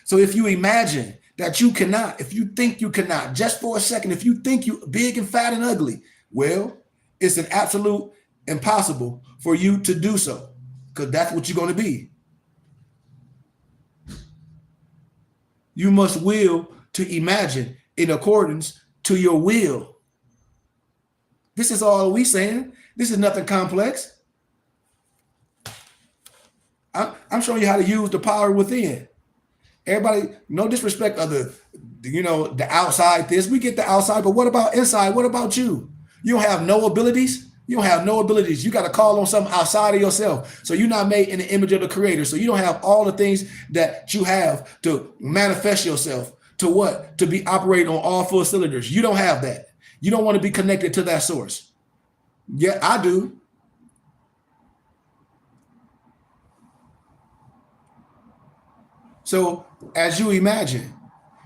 So if you imagine that you cannot, if you think you cannot, just for a second, if you think you big and fat and ugly, well, it's an absolute impossible for you to do so, because that's what you're going to be. You must will to imagine in accordance to your will. This is all we saying. This is nothing complex. I'm showing you how to use the power within. Everybody, no disrespect of the outside this. We get the outside, but what about inside? What about you? You don't have no abilities. You don't have no abilities. You got to call on something outside of yourself. So you're not made in the image of the Creator. So you don't have all the things that you have to manifest yourself to what? To be operating on all four cylinders. You don't have that. You don't want to be connected to that source. Yeah, I do. So as you imagine,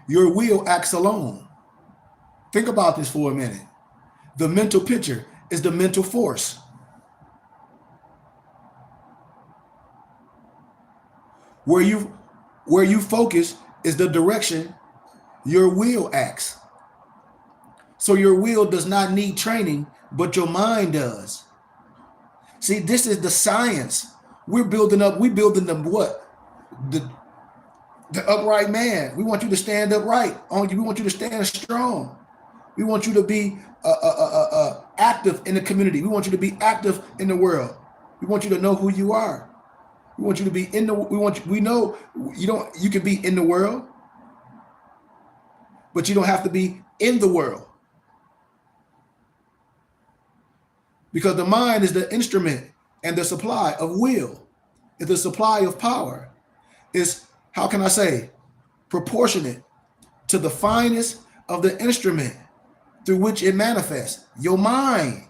your will acts alone. Think about this for a minute. The mental picture is the mental force. Where you focus is the direction your will acts. So your will does not need training, but your mind does. See, this is the science. We're building them what? The upright man. We want you to stand upright. We want you to stand strong. We want you to be active in the community. We want you to be active in the world. We want you to know who you are. We want you to be in the. We know you don't. You can be in the world, but you don't have to be in the world, because the mind is the instrument and the supply of will. Is the supply of power. Is, how can I say, proportionate to the finest of the instrument through which it manifests, your mind.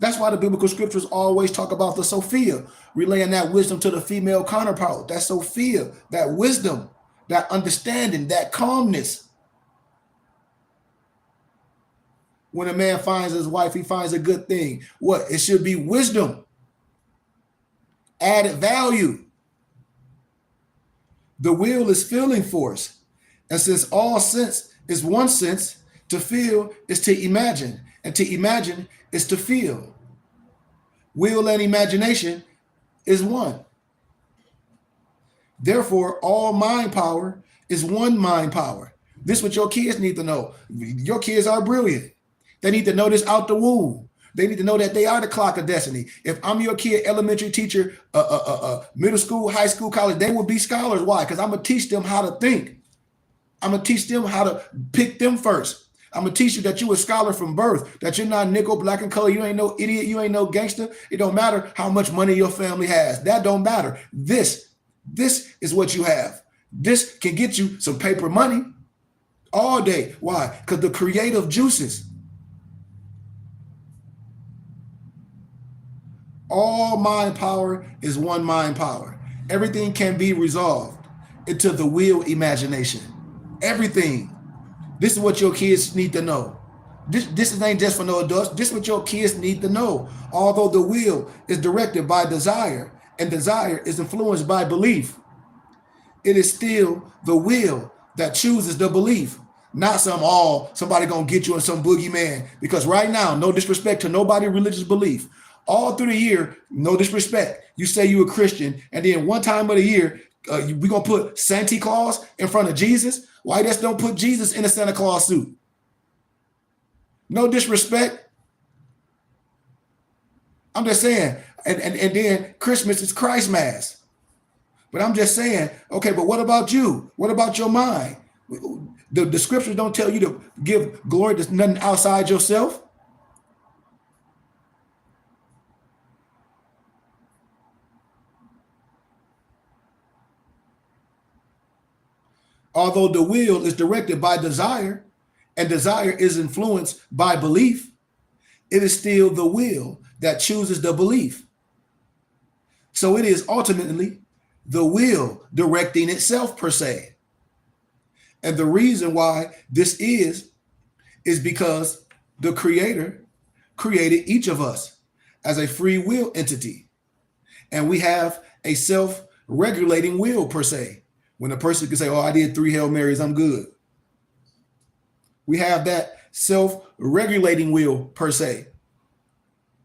That's why the biblical scriptures always talk about the Sophia, relaying that wisdom to the female counterpart. That Sophia, that wisdom, that understanding, that calmness. When a man finds his wife, he finds a good thing. What? It should be wisdom, added value. The will is feeling force. And since all sense is one sense, to feel is to imagine, and to imagine is to feel. Will and imagination is one. Therefore, all mind power is one mind power. This is what your kids need to know. Your kids are brilliant. They need to know this out the womb. They need to know that they are the clock of destiny. If I'm your kid, elementary teacher, middle school, high school, college, they will be scholars. Why? Because I'm going to teach them how to think. I'm going to teach them how to pick them first. I'm going to teach you that you're a scholar from birth, that you're not nickel, black, and color. You ain't no idiot. You ain't no gangster. It don't matter how much money your family has. That don't matter. This is what you have. This can get you some paper money all day. Why? Because the creative juices. All mind power is one mind power. Everything can be resolved into the will imagination. Everything. This is what your kids need to know. This ain't just for no adults. This is what your kids need to know. Although the will is directed by desire and desire is influenced by belief, it is still the will that chooses the belief, not somebody gonna get you in some boogeyman. Because right now, no disrespect to nobody religious belief, all through the year, no disrespect, you say you're a Christian, and then one time of the year, We gonna put Santa Claus in front of Jesus? Why just don't put Jesus in a Santa Claus suit? No disrespect. I'm just saying. And then Christmas is Christ Mass. But I'm just saying, okay, but what about you? What about your mind? The scriptures don't tell you to give glory to nothing outside yourself. Although the will is directed by desire and desire is influenced by belief, it is still the will that chooses the belief. So it is ultimately the will directing itself per se. And the reason why this is because the Creator created each of us as a free will entity. And we have a self-regulating will per se. When a person can say, oh, I did 3 Hail Marys, I'm good. We have that self-regulating will per se.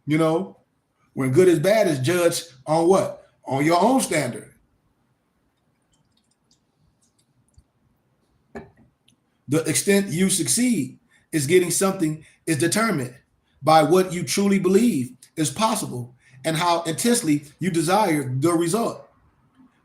You know, when good is bad is judged on what? On your own standard. The extent you succeed is getting something is determined by what you truly believe is possible and how intensely you desire the result.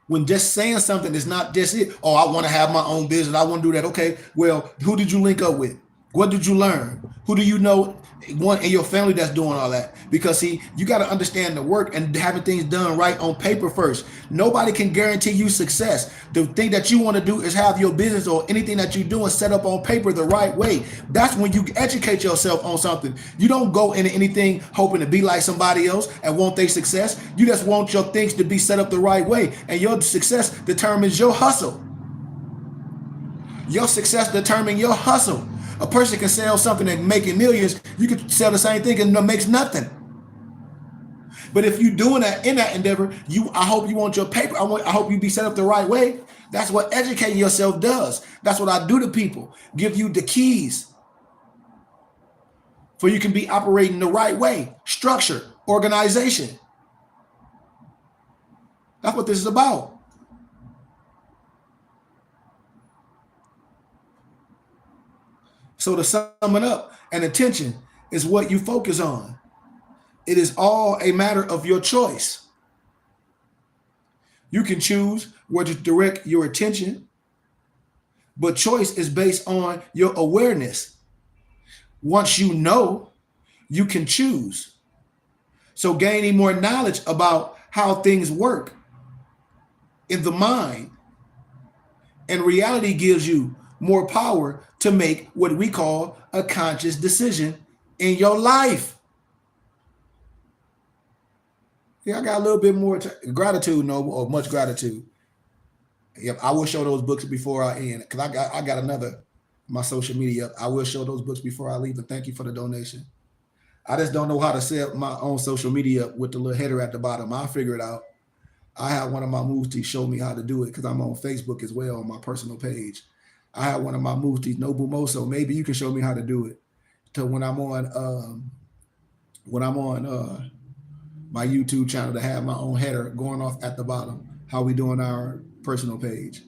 When just saying something is not just it. Oh, I want to have my own business. I want to do that. Okay, well, who did you link up with? What did you learn? Who do you know one in your family that's doing all that? Because see, you got to understand the work and having things done right on paper first. Nobody can guarantee you success. The thing that you want to do is have your business or anything that you're doing set up on paper the right way. That's when you educate yourself on something. You don't go into anything hoping to be like somebody else and want their success. You just want your things to be set up the right way. And your success determines your hustle. Your success determines your hustle. A person can sell something and making millions. You can sell the same thing and it makes nothing. But if you're doing that in that endeavor, I hope you want your paper. I hope you be set up the right way. That's what educating yourself does. That's what I do to people. Give you the keys for you can be operating the right way. Structure, organization. That's what this is about. So to sum it up, an attention is what you focus on. It is all a matter of your choice. You can choose where to direct your attention, but choice is based on your awareness. Once you know, you can choose. So gaining more knowledge about how things work in the mind and reality gives you more power to make what we call a conscious decision in your life. Yeah, I got a little bit more gratitude, Noble, or much gratitude. Yep, I will show those books before I end because I got another my social media. I will show those books before I leave. And thank you for the donation. I just don't know how to set my own social media with the little header at the bottom. I'll figure it out. I have one of my muftis show me how to do it because I'm on Facebook as well on my personal page. I have one of my muftis, Nobu Moso. Maybe you can show me how to do it. So when I'm on my YouTube channel to have my own header going off at the bottom, how we doing our personal page.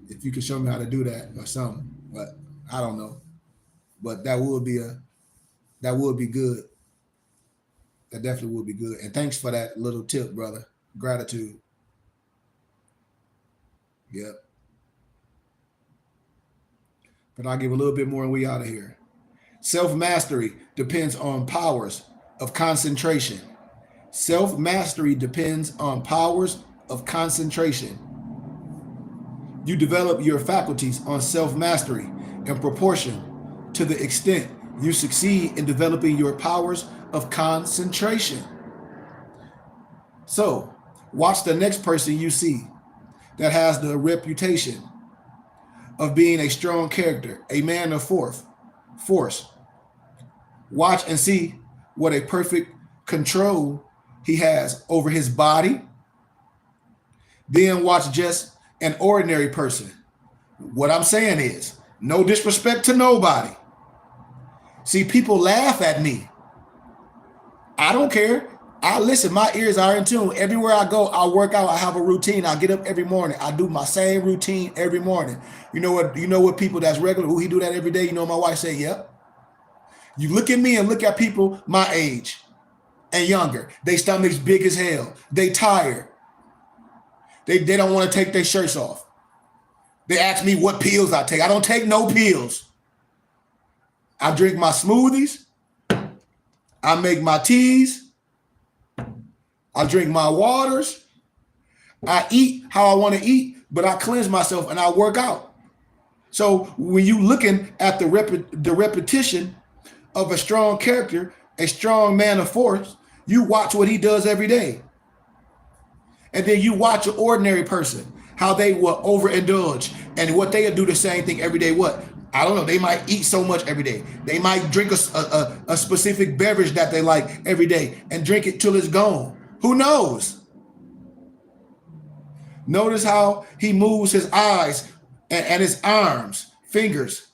If you can show me how to do that or something, but I don't know. But that would be good. That definitely would be good. And thanks for that little tip, brother. Gratitude. Yep. But I'll give a little bit more and we out of here. Self-mastery depends on powers of concentration. Self-mastery depends on powers of concentration. You develop your faculties on self-mastery in proportion to the extent you succeed in developing your powers of concentration. So, watch the next person you see that has the reputation of being a strong character, a man of force. Watch and see what a perfect control he has over his body. Then watch just an ordinary person. What I'm saying is, no disrespect to nobody. See, people laugh at me. I don't care. I listen, my ears are in tune. Everywhere I go, I work out, I have a routine. I get up every morning. I do my same routine every morning. You know what people that's regular, who he do that every day, my wife say, yep. You look at me and look at people my age and younger. They stomachs big as hell. They tired. They don't want to take their shirts off. They ask me what pills I take. I don't take no pills. I drink my smoothies. I make my teas. I drink my waters. I eat how I want to eat, but I cleanse myself and I work out. So when you looking at the repetition of a strong character, a strong man of force, you watch what he does every day. And then you watch an ordinary person, how they will overindulge and what they do the same thing every day. What? I don't know. They might eat so much every day. They might drink a specific beverage that they like every day and drink it till it's gone. Who knows? Notice how he moves his eyes and his arms, fingers.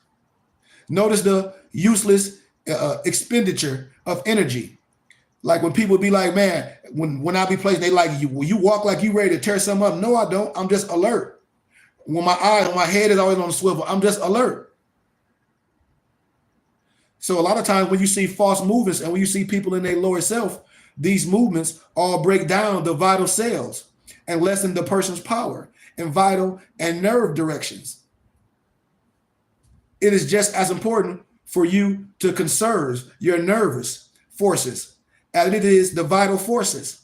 Notice the useless expenditure of energy. Like when people be like, man, when I be placed, they like, you walk like you ready to tear something up. No, I don't. I'm just alert. When my head is always on the swivel, I'm just alert. So a lot of times when you see false movements and when you see people in their lower self, these movements all break down the vital cells and lessen the person's power in vital and nerve directions. It is just as important for you to conserve your nervous forces as it is the vital forces.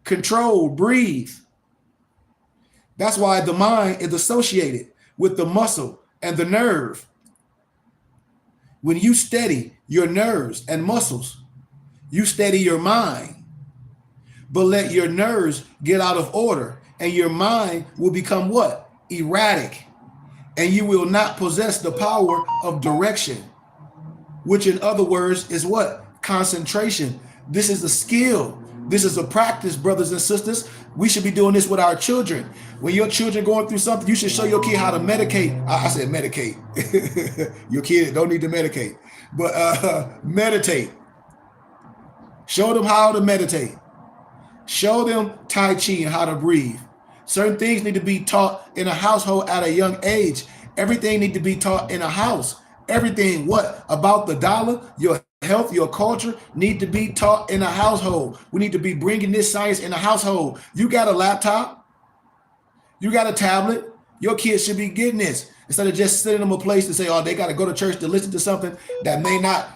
Control, breathe. That's why the mind is associated with the muscle and the nerve. When you steady your nerves and muscles, you steady your mind. But let your nerves get out of order and your mind will become what? Erratic. And you will not possess the power of direction, which in other words is what? Concentration. This is a skill. This is a practice, brothers and sisters. We should be doing this with our children. When your children going through something, you should show your kid how to medicate. I said medicate. Your kid don't need to medicate, but meditate. Show them how to meditate. Show them Tai Chi and how to breathe. Certain things need to be taught in a household at a young age. Everything need to be taught in a house. Everything, what? About the dollar, your health, your culture need to be taught in a household. We need to be bringing this science in a household. You got a laptop. You got a tablet. Your kids should be getting this. Instead of just sitting them a place to say, oh, they got to go to church to listen to something that may not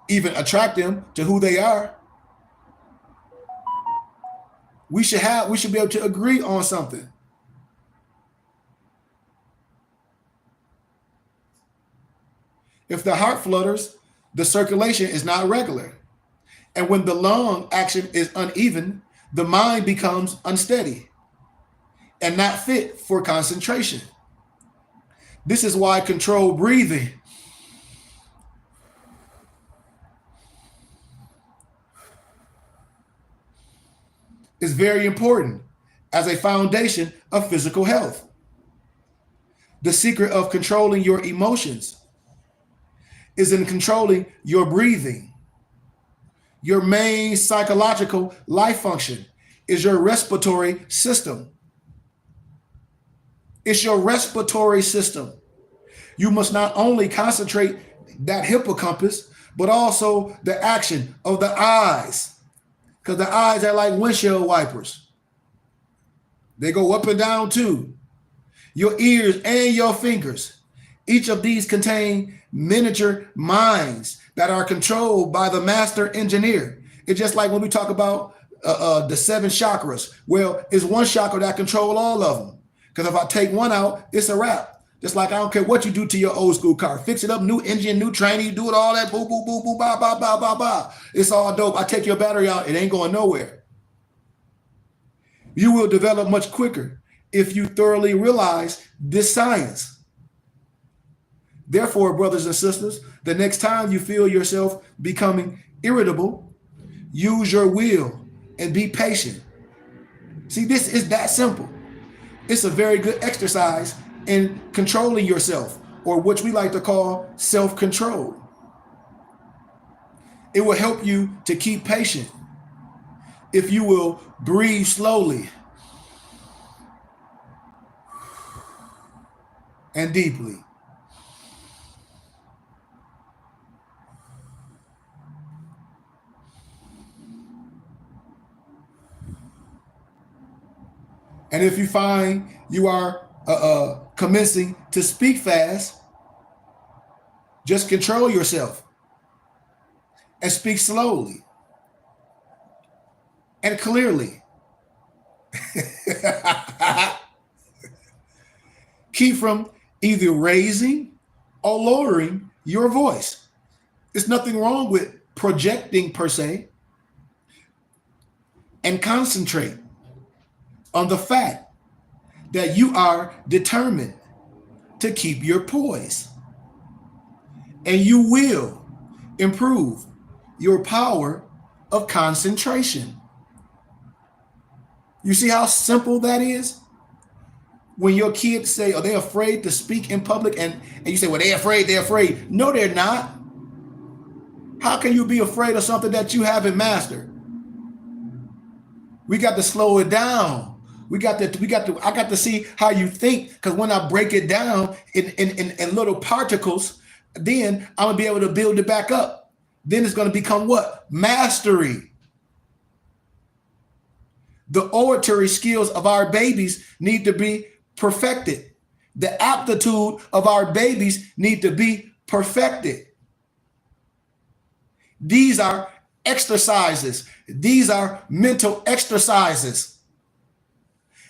even attract them to who they are. We should be able to agree on something. If the heart flutters, the circulation is not regular. And when the lung action is uneven, the mind becomes unsteady and not fit for concentration. This is why controlled breathing is very important as a foundation of physical health. The secret of controlling your emotions is in controlling your breathing. Your main psychological life function is your respiratory system. It's your respiratory system. You must not only concentrate that hippocampus, but also the action of the eyes. Because the eyes are like windshield wipers. They go up and down too. Your ears and your fingers. Each of these contain miniature minds that are controlled by the master engineer. It's just like when we talk about the 7 chakras. Well, it's one chakra that controls all of them. Because if I take one out, it's a wrap. Just like I don't care what you do to your old school car. Fix it up, new engine, new training, you do it all that, boo, boo, boo, boo, ba, ba, ba, ba, ba. It's all dope. I take your battery out, it ain't going nowhere. You will develop much quicker if you thoroughly realize this science. Therefore, brothers and sisters, the next time you feel yourself becoming irritable, use your will and be patient. See, this is that simple. It's a very good exercise in controlling yourself, or which we like to call self-control. It will help you to keep patient. if you will breathe slowly and deeply. And if you find you are commencing to speak fast, just control yourself and speak slowly and clearly. Keep from either raising or lowering your voice. There's nothing wrong with projecting per se, and concentrate on the fact that you are determined to keep your poise, and you will improve your power of concentration. You see how simple that is? When your kids say, are they afraid to speak in public? And you say, well, they're afraid. No, they're not. How can you be afraid of something that you haven't mastered? We got to slow it down. I got to see how you think, because when I break it down in little particles, then I'm gonna be able to build it back up. Then it's gonna become what? Mastery. The oratory skills of our babies need to be perfected. The aptitude of our babies need to be perfected. These are exercises. These are mental exercises.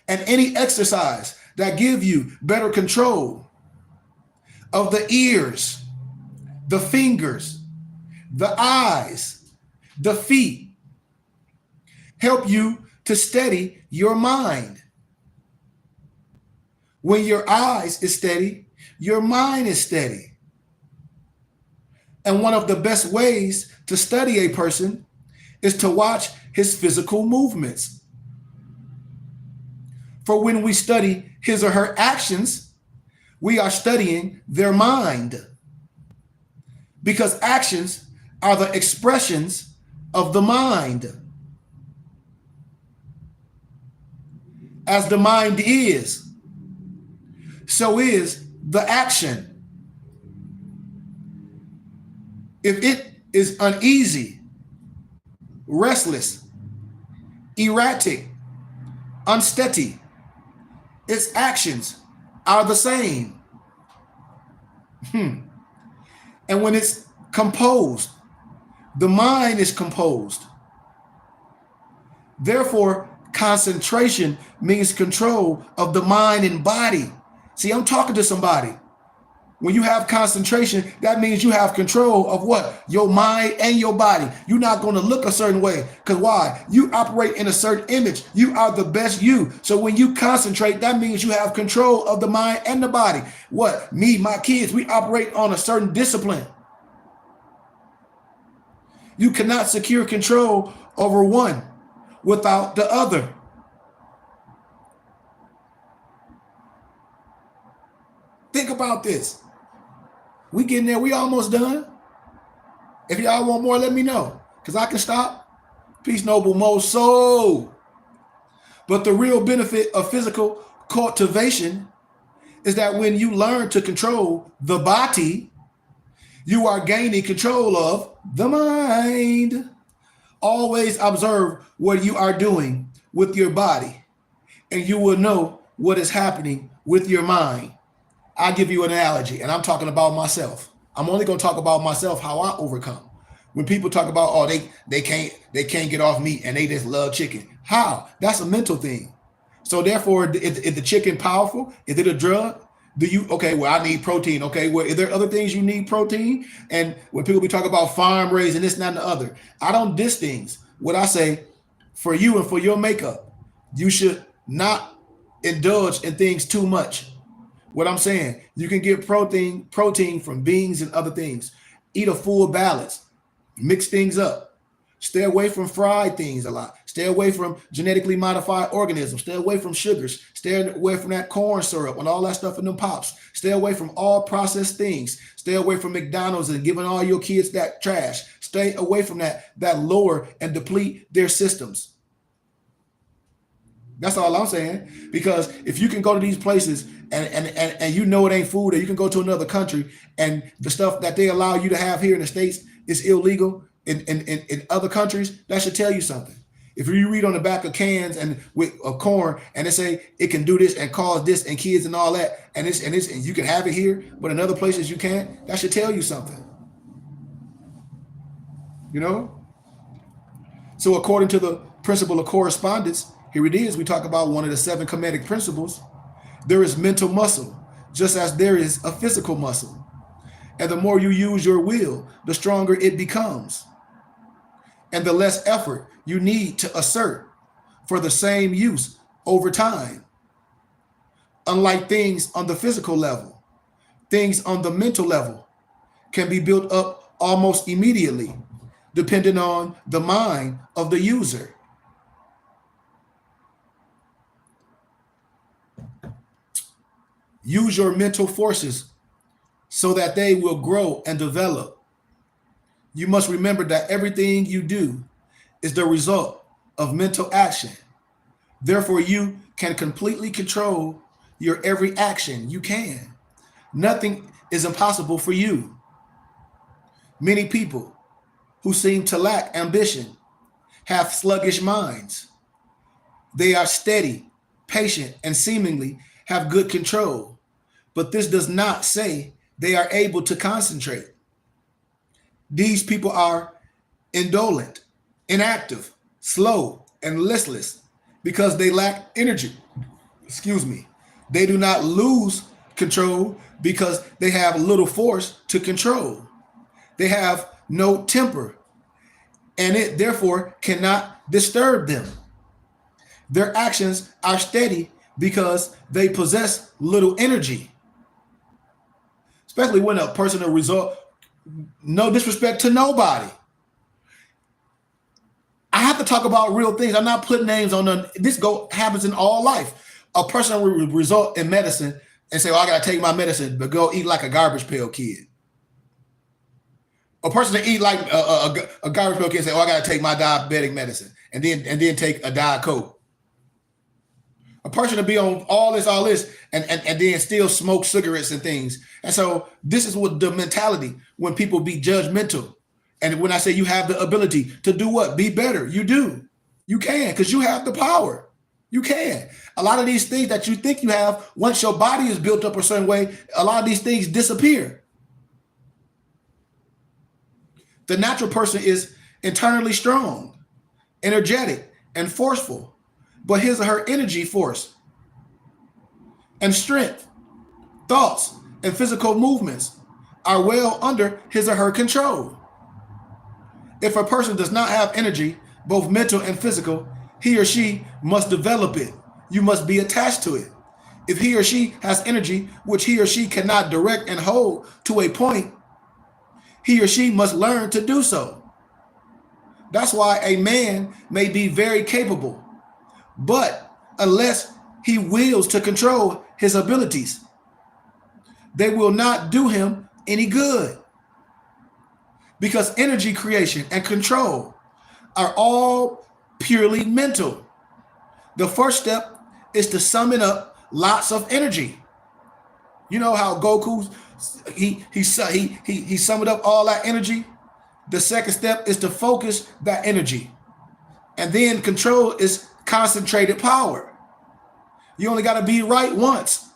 And any exercise that give you better control of the ears, the fingers, the eyes, the feet, help you to steady your mind. When your eyes is steady, your mind is steady. And one of the best ways to study a person is to watch his physical movements. For when we study his or her actions, we are studying their mind. Because actions are the expressions of the mind. As the mind is, so is the action. If it is uneasy, restless, erratic, unsteady, its actions are the same. And when it's composed, the mind is composed. Therefore, concentration means control of the mind and body. See, I'm talking to somebody. When you have concentration, that means you have control of what? Your mind and your body. You're not going to look a certain way. Because why? You operate in a certain image. You are the best you. So when you concentrate, that means you have control of the mind and the body. What? Me, my kids, we operate on a certain discipline. You cannot secure control over one without the other. Think about this. We getting there. We almost done. If y'all want more, let me know, because I can stop. Peace, noble most soul. But the real benefit of physical cultivation is that when you learn to control the body, you are gaining control of the mind. Always observe what you are doing with your body, and you will know what is happening with your mind. I'll give you an analogy, and I'm talking about myself. I'm only going to talk about myself, how I overcome. When people talk about, oh, they can't get off meat and they just love chicken. How? That's a mental thing. So therefore, is the chicken powerful? Is it a drug? Okay, well, I need protein. Okay, well, is there other things you need protein? And when people be talking about farm raised and this, that, and the other, I don't diss things. What I say, for you and for your makeup, you should not indulge in things too much. What I'm saying, you can get protein from beans and other things. Eat a full balance. Mix things up. Stay away from fried things a lot. Stay away from genetically modified organisms. Stay away from sugars. Stay away from that corn syrup and all that stuff in them pops. Stay away from all processed things. Stay away from McDonald's and giving all your kids that trash. Stay away from that lower and deplete their systems. That's all I'm saying. Because if you can go to these places and you know it ain't food, or you can go to another country and the stuff that they allow you to have here in the States is illegal in other countries, that should tell you something. If you read on the back of cans and with corn and they say it can do this and cause this and kids and all that, and you can have it here, but in other places you can't, that should tell you something. You know? So according to the principle of correspondence, here it is, we talk about one of the 7 Kemetic principles. There is mental muscle, just as there is a physical muscle. And the more you use your will, the stronger it becomes. And the less effort you need to assert for the same use over time. Unlike things on the physical level, things on the mental level can be built up almost immediately, depending on the mind of the user. Use your mental forces so that they will grow and develop. You must remember that everything you do is the result of mental action. Therefore, you can completely control your every action. You can. Nothing is impossible for you. Many people who seem to lack ambition have sluggish minds. They are steady, patient, and seemingly have good control. But this does not say they are able to concentrate. These people are indolent, inactive, slow, and listless because they lack energy. Excuse me. They do not lose control because they have little force to control. They have no temper, and it therefore cannot disturb them. Their actions are steady because they possess little energy. Especially when a person will result, no disrespect to nobody. I have to talk about real things. I'm not putting names on them. This happens in all life. A person will result in medicine and say, "Oh, I gotta take my medicine," but go eat like a garbage pail kid. A person that eat like a garbage pail kid and say, "Oh, I gotta take my diabetic medicine," and then take a Diet Coke. A person to be on all this, and then still smoke cigarettes and things. And so this is what the mentality when people be judgmental. And when I say you have the ability to do what? Be better. You do. You can, because you have the power. You can. A lot of these things that you think you have, once your body is built up a certain way, a lot of these things disappear. The natural person is internally strong, energetic, and forceful. But his or her energy force and strength, thoughts, and physical movements are well under his or her control. If a person does not have energy, both mental and physical, he or she must develop it. You must be attached to it. If he or she has energy, which he or she cannot direct and hold to a point, he or she must learn to do so. That's why a man may be very capable, but unless he wills to control his abilities, they will not do him any good. Because energy creation and control are all purely mental. The first step is to summon up lots of energy. You know how Goku he summoned up all that energy? The second step is to focus that energy. And then control is concentrated power. You only got to be right once.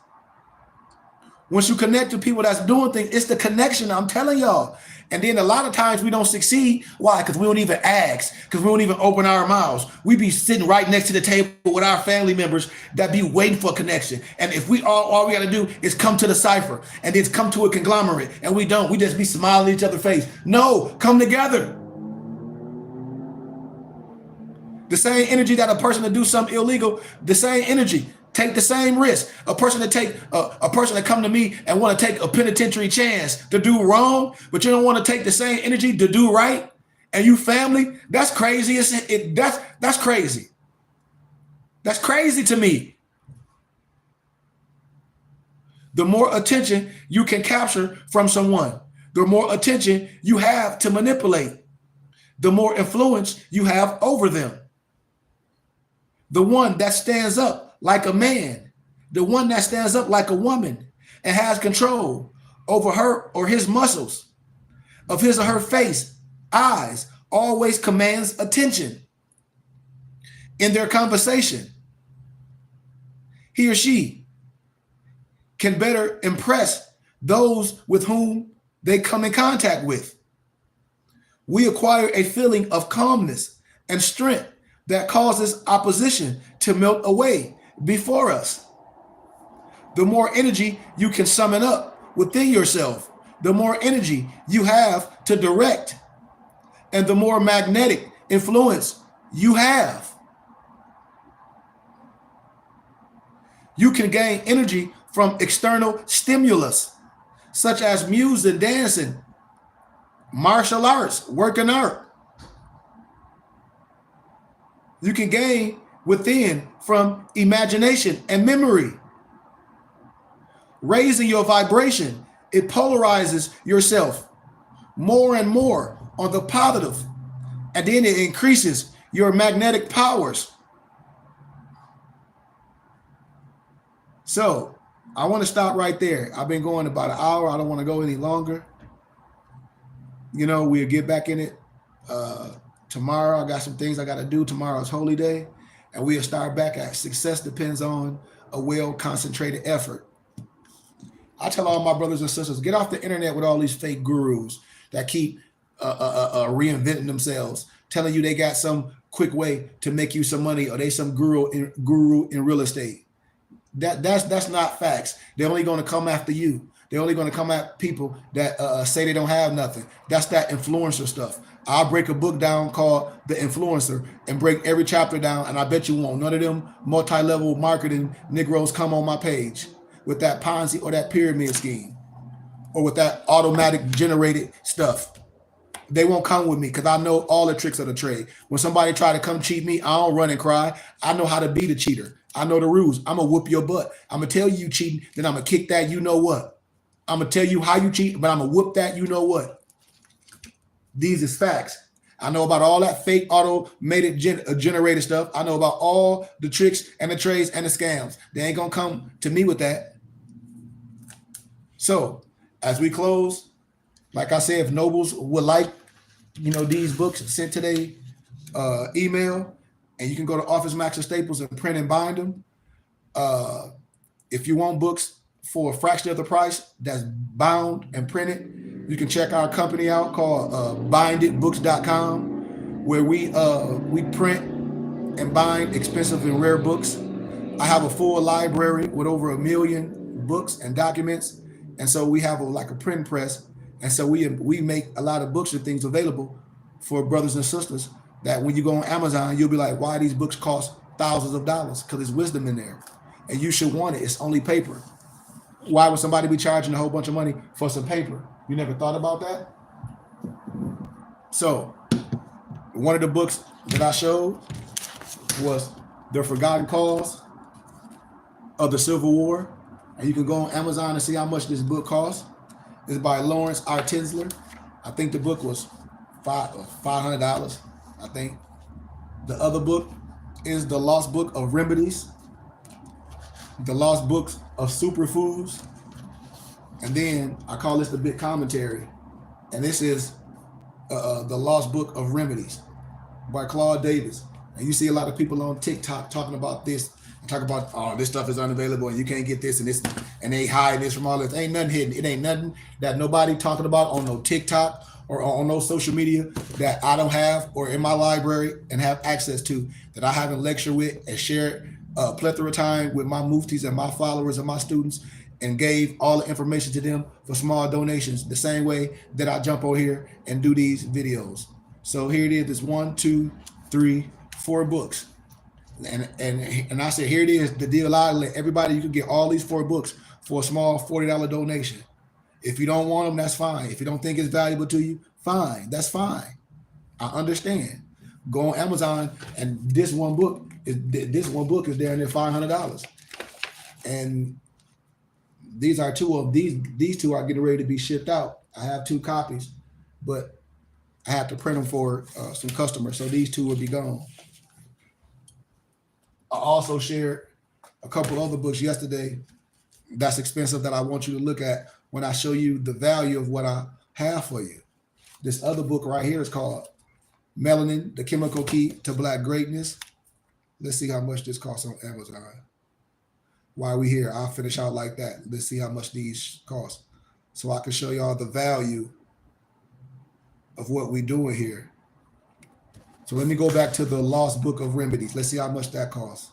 Once you connect to people that's doing things, it's the connection, I'm telling y'all. And then a lot of times we don't succeed. Why? Because we don't even ask, because we don't even open our mouths. We be sitting right next to the table with our family members that be waiting for a connection. And if we all we got to do is come to the cipher and then come to a conglomerate, and we don't, we just be smiling in each other's face. No, come together. The same energy that a person to do something illegal, the same energy. Take the same risk. A person to come to me and want to take a penitentiary chance to do wrong, but you don't want to take the same energy to do right, and you family, that's crazy. That's crazy. That's crazy to me. The more attention you can capture from someone, the more attention you have to manipulate, the more influence you have over them. the one that stands up like a man, the one that stands up like a woman and has control over her or his muscles, of his or her face, eyes, always commands attention in their conversation. He or she can better impress those with whom they come in contact with. We acquire a feeling of calmness and strength that causes opposition to melt away before us. The more energy you can summon up within yourself, the more energy you have to direct, and the more magnetic influence you have. You can gain energy from external stimulus, such as music, dancing, martial arts, working art. You can gain within from imagination and memory. Raising your vibration, it polarizes yourself more and more on the positive, and then it increases your magnetic powers. So I want to stop right there. I've been going about an hour. I don't want to go any longer. We'll get back in it tomorrow. I got some things I got to do. Tomorrow's holy day, and we'll start back at success depends on a well concentrated effort. I tell all my brothers and sisters, get off the internet with all these fake gurus that keep reinventing themselves, telling you they got some quick way to make you some money, or they some guru in real estate. That's not facts. They're only going to come after you. They're only going to come at people that say they don't have nothing. That's that influencer stuff. I'll break a book down called The Influencer and break every chapter down, and I bet you won't. None of them multi-level marketing Negroes come on my page with that Ponzi or that pyramid scheme or with that automatic generated stuff. They won't come with me because I know all the tricks of the trade. When somebody try to come cheat me, I don't run and cry. I know how to be the cheater. I know the rules. I'm going to whoop your butt. I'm going to tell you cheating, then I'm going to kick that you know what. I'm going to tell you how you cheat, but I'm going to whoop that you know what. These is facts. I know about all that fake automated generated stuff. I know about all the tricks and the trades and the scams. They ain't going to come to me with that. So, as we close, like I said, if nobles would like, these books sent to their email, and you can go to Office Max or Staples and print and bind them. If you want books for a fraction of the price that's bound and printed, you can check our company out called binditbooks.com, where we print and bind expensive and rare books. I have a full library with over 1 million books and documents. And so we have a print press. And so we make a lot of books and things available for brothers and sisters that when you go on Amazon, you'll be like, why these books cost thousands of dollars? Because there's wisdom in there. And you should want it. It's only paper. Why would somebody be charging a whole bunch of money for some paper? You never thought about that? So one of the books that I showed was The Forgotten Cause of the Civil War. And you can go on Amazon and see how much this book costs. It's by Lawrence R. Tinsler. I think the book was $500, I think. The other book is The Lost Book of Remedies, The Lost Books of Superfoods, and then I call this the big commentary, and this is The Lost Book of Remedies by Claude Davis. And you see a lot of people on TikTok talking about this, and talk about, oh, this stuff is unavailable and you can't get this and this, and they hide this from all this. Ain't nothing hidden. It ain't nothing that nobody talking about on no TikTok or on no social media that I don't have or in my library and have access to, that I haven't lectured with and shared a plethora of time with my muftis and my followers and my students, and gave all the information to them for small donations, the same way that I jump over here and do these videos. So here it is. There's 1, 2, 3, 4 books. And I said, here it is, the deal I let everybody, you can get all these 4 books for a small $40 donation. If you don't want them, that's fine. If you don't think it's valuable to you, fine. That's fine. I understand. Go on Amazon, and this one book is there and they're $500. And these are two of these two are getting ready to be shipped out. I have 2 copies, but I have to print them for some customers. So these 2 will be gone. I also shared a couple other books yesterday that's expensive that I want you to look at when I show you the value of what I have for you. This other book right here is called Melanin, the Chemical Key to Black Greatness. Let's see how much this costs on Amazon. While we here, I'll finish out like that. Let's see how much these cost. So I can show y'all the value of what we're doing here. So let me go back to the Lost Book of Remedies. Let's see how much that costs.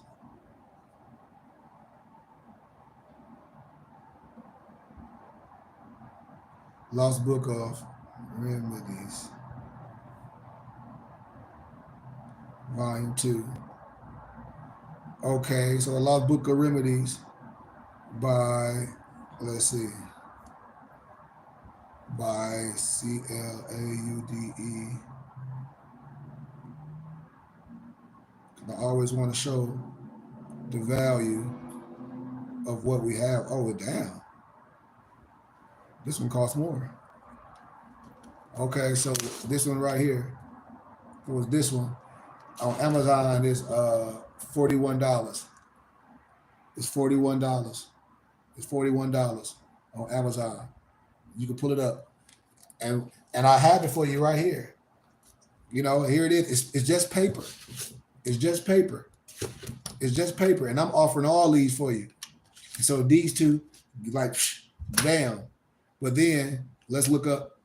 Lost Book of Remedies. Volume 2. Okay, so the Lost Book of Remedies by, let's see, by Claude. I always want to show the value of what we have. Oh, damn. This one costs more. Okay, so this one right here was this one. On Amazon is $41. It's $41. It's $41 on Amazon. You can pull it up. And I have it for you right here. You know, here it is. It's just paper. It's just paper. It's just paper. And I'm offering all these for you. So these two, like, bam. But then let's look up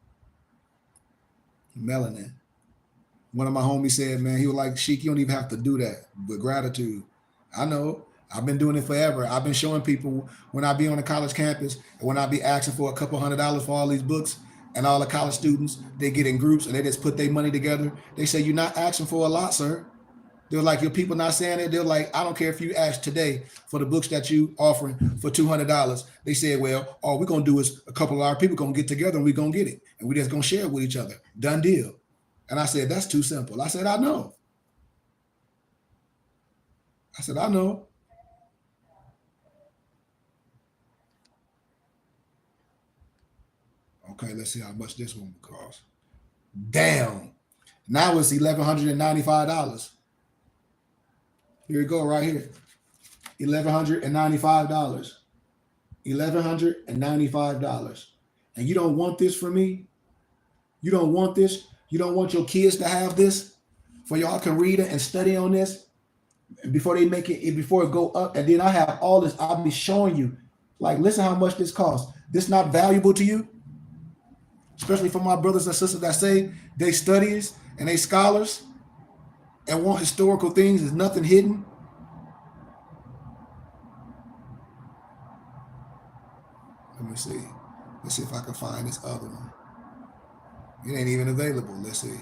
Melanin. One of my homies said, man, he was like, Sheik, you don't even have to do that. But gratitude. I know. I've been doing it forever. I've been showing people when I be on a college campus and when I be asking for a couple $100 for all these books and all the college students, they get in groups and they just put their money together. They say, you're not asking for a lot, sir. They're like, your people not saying it. They're like, I don't care if you ask today for the books that you offering for $200. They said, well, all we're going to do is a couple of our people going to get together and we're going to get it. And we just going to share it with each other. Done deal. And I said, that's too simple. I said, I know. I said, I know. Okay, let's see how much this one costs. Damn. Now it's $1,195. Here we go, right here. $1,195. $1,195. And you don't want this for me? You don't want this? You don't want your kids to have this? For y'all can read it and study on this before they make it, before it go up. And then I have all this, I'll be showing you. Like, listen how much this costs. This not valuable to you? Especially for my brothers and sisters that say they studies and they scholars and want historical things. There's nothing hidden. Let me see. Let's see if I can find this other one. It ain't even available. Let's see.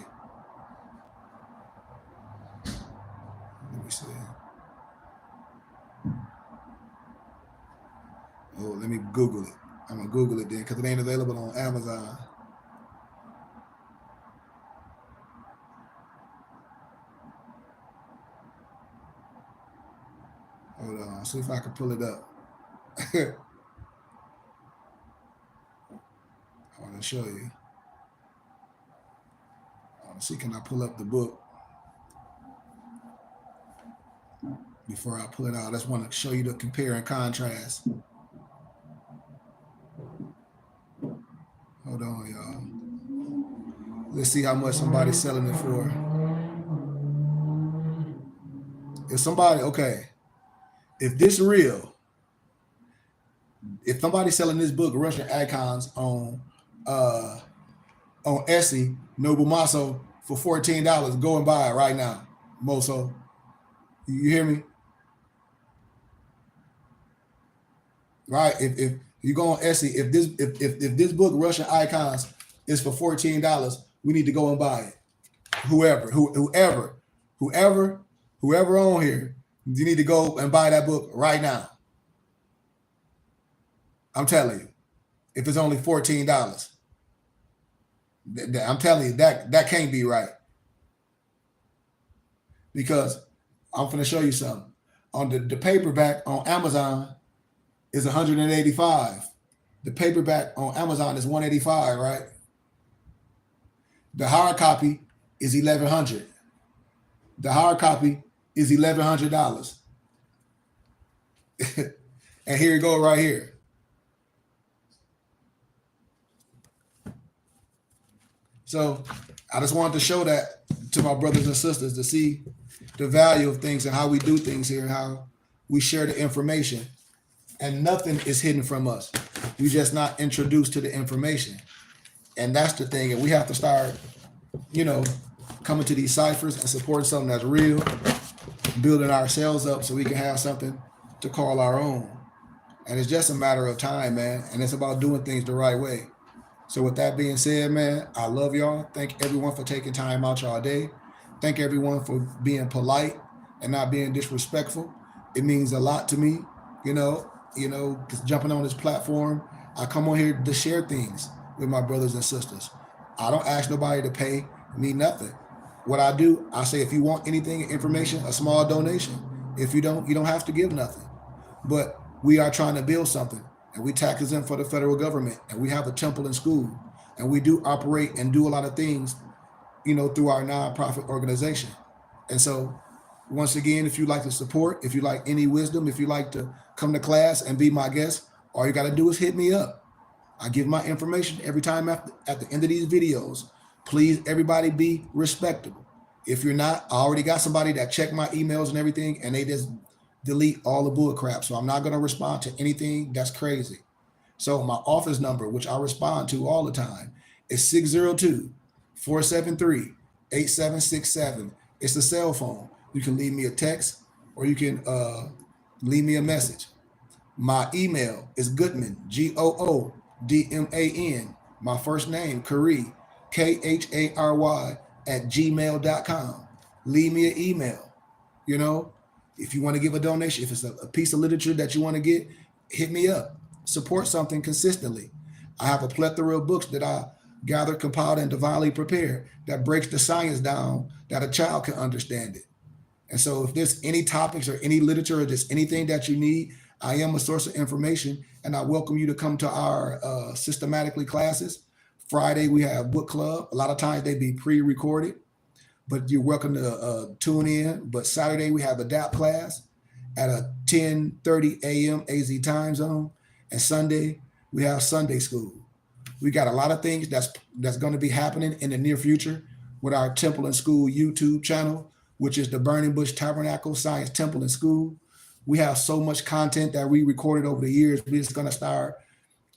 Let me see. Oh, let me Google it. I'm going to Google it then because it ain't available on Amazon. Hold on. See if I can pull it up. I want to show you. I want to see, can I pull up the book before I pull it out? I just want to show you the compare and contrast. Hold on, y'all. Let's see how much somebody's selling it for. If somebody, okay, if this real, if somebody's selling this book, Russian Icons, on Etsy, Noble Maso, for $14, go and buy it right now, Moso. You hear me? Right? If you go on Etsy, if this book, Russian Icons, is for $14, we need to go and buy it. Whoever on here, you need to go and buy that book right now. I'm telling you, if it's only $14, I'm telling you that can't be right. Because I'm going to show you something. On the paperback on Amazon is $185. The paperback on Amazon is $185, right? The hard copy is $1,100. The hard copy is $1,100. And here you go right here. So I just wanted to show that to my brothers and sisters to see the value of things and how we do things here and how we share the information. And nothing is hidden from us. We just not introduced to the information. And that's the thing. And we have to start, you know, coming to these ciphers and supporting something that's real, building ourselves up so we can have something to call our own. And it's just a matter of time, man. And it's about doing things the right way. So with that being said, man, I love y'all. Thank everyone for taking time out y'all day. Thank everyone for being polite and not being disrespectful. It means a lot to me, you know, just jumping on this platform. I come on here to share things with my brothers and sisters. I don't ask nobody to pay me nothing. What I do, I say if you want anything, information, a small donation. If you don't have to give nothing. But we are trying to build something, and we tax exempt for the federal government, and we have a temple and school, and we do operate and do a lot of things, through our nonprofit organization. And so, once again, if you like to support, if you like any wisdom, if you like to come to class and be my guest, all you got to do is hit me up. I give my information every time at the end of these videos. Please, everybody be respectable. If you're not, I already got somebody that checked my emails and everything, and they just delete all the bull crap. So I'm not going to respond to anything that's crazy. So my office number, which I respond to all the time, is 602-473-8767. It's a cell phone. You can leave me a text or you can leave me a message. My email is Goodman, Goodman, my first name, Khary, Khary, at gmail.com. Leave me an email. If you want to give a donation, if it's a piece of literature that you want to get, hit me up. Support something consistently. I have a plethora of books that I gathered, compiled, and divinely prepared that breaks the science down that a child can understand it. And so if there's any topics or any literature or just anything that you need, I am a source of information, and I welcome you to come to our systematically classes. Friday, we have book club. A lot of times they be pre-recorded, but you're welcome to tune in. But Saturday, we have adapt class at a 10:30 a.m. AZ time zone. And Sunday, we have Sunday school. We got a lot of things that's going to be happening in the near future with our Temple and School YouTube channel, which is the Burning Bush Tabernacle Science Temple and School. We have so much content that we recorded over the years. We're just going to start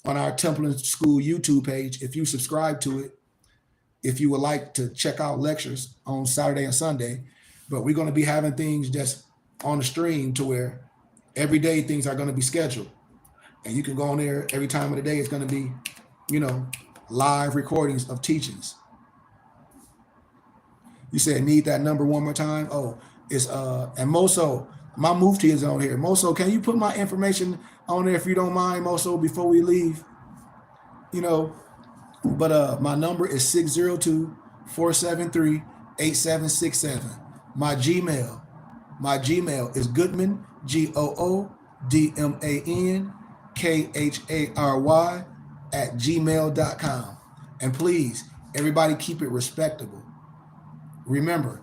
on our Temple and School YouTube page. If you subscribe to it, if you would like to check out lectures on Saturday and Sunday, but we're going to be having things just on the stream to where every day things are going to be scheduled. And you can go on there every time of the day. It's going to be, live recordings of teachings. You said need that number one more time. Oh, it's and Moso, my mufti is on here. Moso, can you put my information on there if you don't mind, Moso, before we leave? But my number is 602-473-8767. My Gmail is Goodman, Goodman, Khary at gmail.com. And please, everybody keep it respectable. Remember,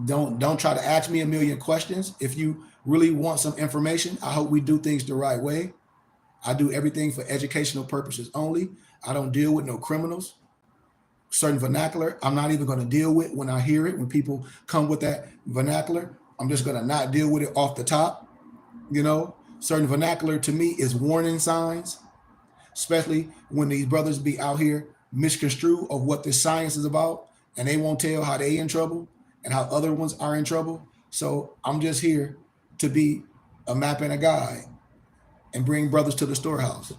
don't try to ask me a million questions. If you really want some information, I hope we do things the right way. I do everything for educational purposes only. I don't deal with no criminals. Certain vernacular, I'm not even going to deal with when I hear it. When people come with that vernacular, I'm just going to not deal with it off the top. Certain vernacular to me is warning signs, especially when these brothers be out here misconstrue of what this science is about, and they won't tell how they in trouble and how other ones are in trouble. So I'm just here to be a map and a guide and bring brothers to the storehouse.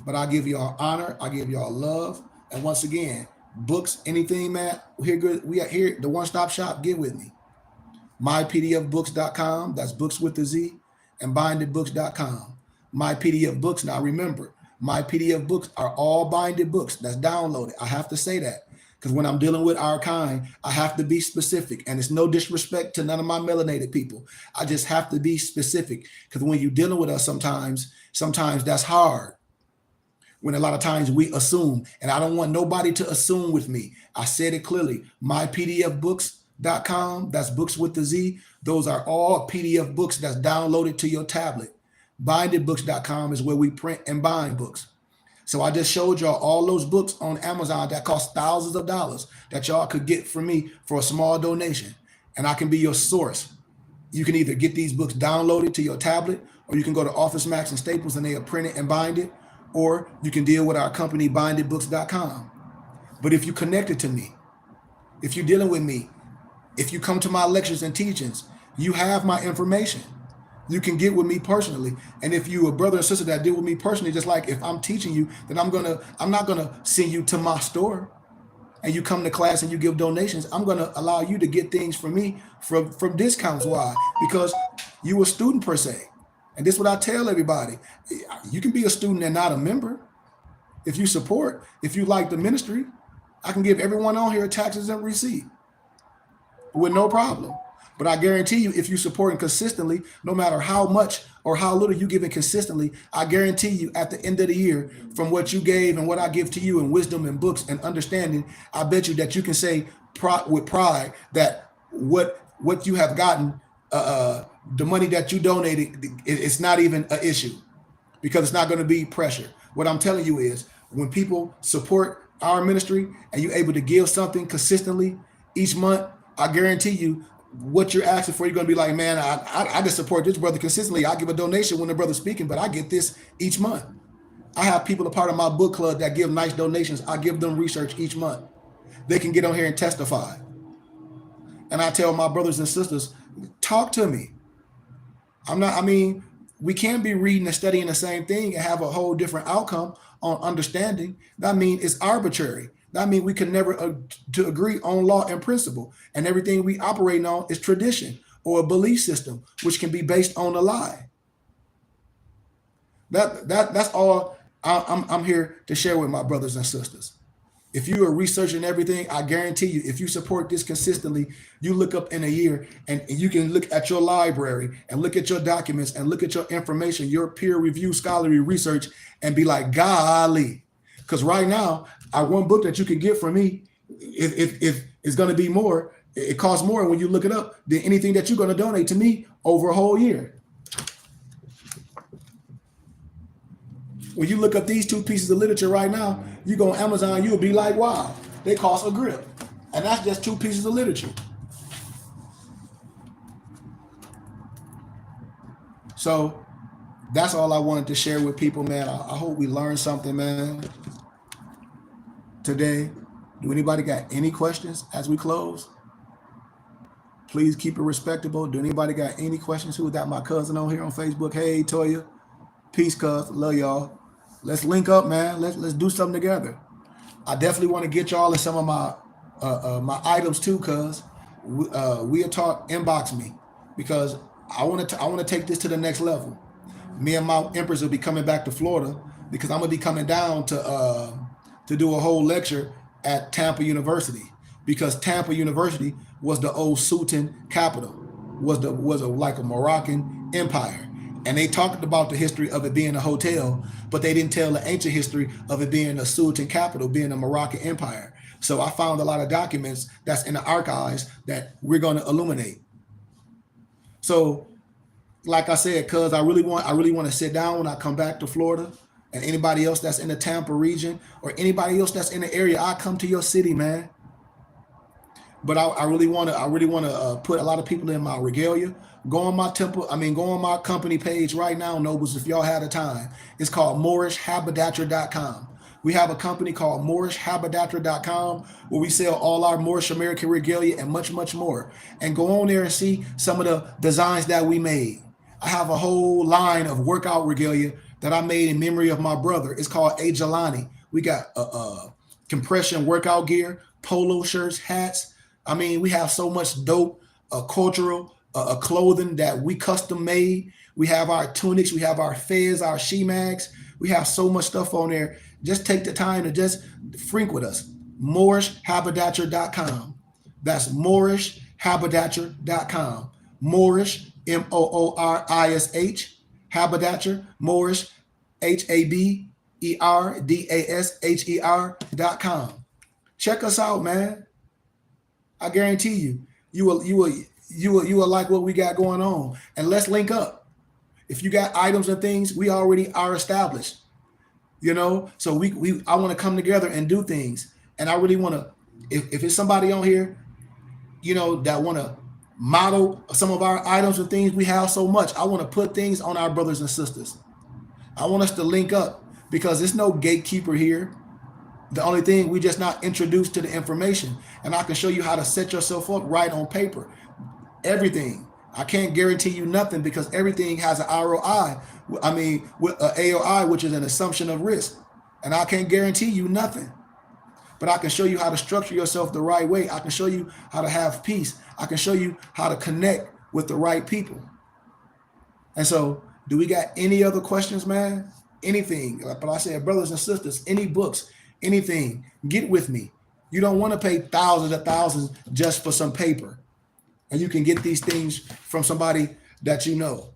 But I give y'all honor, I give y'all love, and once again, books, anything, man. We are here, the one-stop shop. Get with me. mypdfbooks.com. That's books with the Z, and bindedbooks.com. My PDF books. Now remember, my PDF books are all binded books that's downloaded. I have to say that because when I'm dealing with our kind, I have to be specific, and it's no disrespect to none of my melanated people. I just have to be specific because when you're dealing with us, sometimes that's hard. When a lot of times we assume, and I don't want nobody to assume with me. I said it clearly. mypdfbooks.com. That's books with the Z. Those are all PDF books that's downloaded to your tablet. Bindedbooks.com is where we print and bind books. So I just showed y'all all those books on Amazon that cost thousands of dollars that y'all could get from me for a small donation. And I can be your source. You can either get these books downloaded to your tablet, or you can go to Office Max and Staples and they are printed and bind it, or you can deal with our company, bindedbooks.com. But if you connected to me, if you're dealing with me, if you come to my lectures and teachings, you have my information. You can get with me personally. And if you a brother or sister that deal with me personally, just like if I'm teaching you, then I'm not gonna send you to my store and you come to class and you give donations. I'm gonna allow you to get things from me from discounts. Why? Because you a student per se. And this is what I tell everybody. You can be a student and not a member. If you support, if you like the ministry, I can give everyone on here a tax exempt receipt with no problem. But I guarantee you, if you supporting consistently, no matter how much or how little you giving consistently, I guarantee you at the end of the year, from what you gave and what I give to you in wisdom and books and understanding, I bet you that you can say with pride that what you have gotten, the money that you donated, it's not even an issue, because it's not going to be pressure. What I'm telling you is, when people support our ministry and you're able to give something consistently each month, I guarantee you what you're asking for, you're going to be like, man, I just support this brother consistently. I give a donation when the brother's speaking, but I get this each month. I have people a part of my book club that give nice donations. I give them research each month. They can get on here and testify. And I tell my brothers and sisters, talk to me. We can't be reading and studying the same thing and have a whole different outcome on understanding. That means it's arbitrary. That means we can never to agree on law and principle, and everything we operate on is tradition or a belief system, which can be based on a lie. That's all I'm here to share with my brothers and sisters. If you are researching everything, I guarantee you, if you support this consistently, you look up in a year and you can look at your library and look at your documents and look at your information, your peer review scholarly research, and be like, golly. Because right now, our one book that you can get from me, if it's going to be more, it costs more when you look it up than anything that you're going to donate to me over a whole year. When you look up these two pieces of literature right now, you go on Amazon, you'll be like, wow, they cost a grip. And that's just two pieces of literature. So that's all I wanted to share with people, man. I hope we learned something, man, today. Do anybody got any questions as we close? Please keep it respectable. Do anybody got any questions? Who got my cousin on here on Facebook? Hey, Toya. Peace, cuz. Love y'all. Let's link up, man. Let's do something together. I definitely want to get y'all in some of my my items too, cuz we'll talk. Inbox me, because I want to take this to the next level. Me and my empress will be coming back to Florida, because I'm gonna be coming down to do a whole lecture at Tampa University, because Tampa University was the old Sultan capital, was like a Moroccan empire. And they talked about the history of it being a hotel, but they didn't tell the ancient history of it being a Sultan capital, being a Moroccan empire. So I found a lot of documents that's in the archives that we're going to illuminate. So, like I said, cuz I really want to sit down when I come back to Florida, and anybody else that's in the Tampa region or anybody else that's in the area, I come to your city, man. But I really want to put a lot of people in my regalia. Go on my company page right now, Nobles, if y'all had the time. It's called MoorishHaberdasher.com. We have a company called MoorishHaberdasher.com where we sell all our Moorish American regalia and much, much more. And go on there and see some of the designs that we made. I have a whole line of workout regalia that I made in memory of my brother. It's called A Jelani. We got compression workout gear, polo shirts, hats. I mean, we have so much dope cultural clothing that we custom made. We have our tunics, we have our fez, our she-mags. We have so much stuff on there. Just take the time to just freak with us. MoorishHaberdasher.com. That's MoorishHaberdasher.com. Moorish, Moorish, Haberdasher, Moorish, HABERDASHER.com. Check us out, man. I guarantee you will like what we got going on. And let's link up. If you got items and things, we already are established. So we I want to come together and do things. And I really want to, if it's somebody on here, that want to model some of our items and things we have so much, I want to put things on our brothers and sisters. I want us to link up because there's no gatekeeper here. The only thing, we just not introduced to the information. And I can show you how to set yourself up right on paper. Everything. I can't guarantee you nothing because everything has an ROI. I mean, with AOI, which is an assumption of risk. And I can't guarantee you nothing. But I can show you how to structure yourself the right way. I can show you how to have peace. I can show you how to connect with the right people. And so, do we got any other questions, man? Anything? But I said, brothers and sisters, any books, anything, get with me. You don't want to pay thousands of thousands just for some paper. And you can get these things from somebody that you know.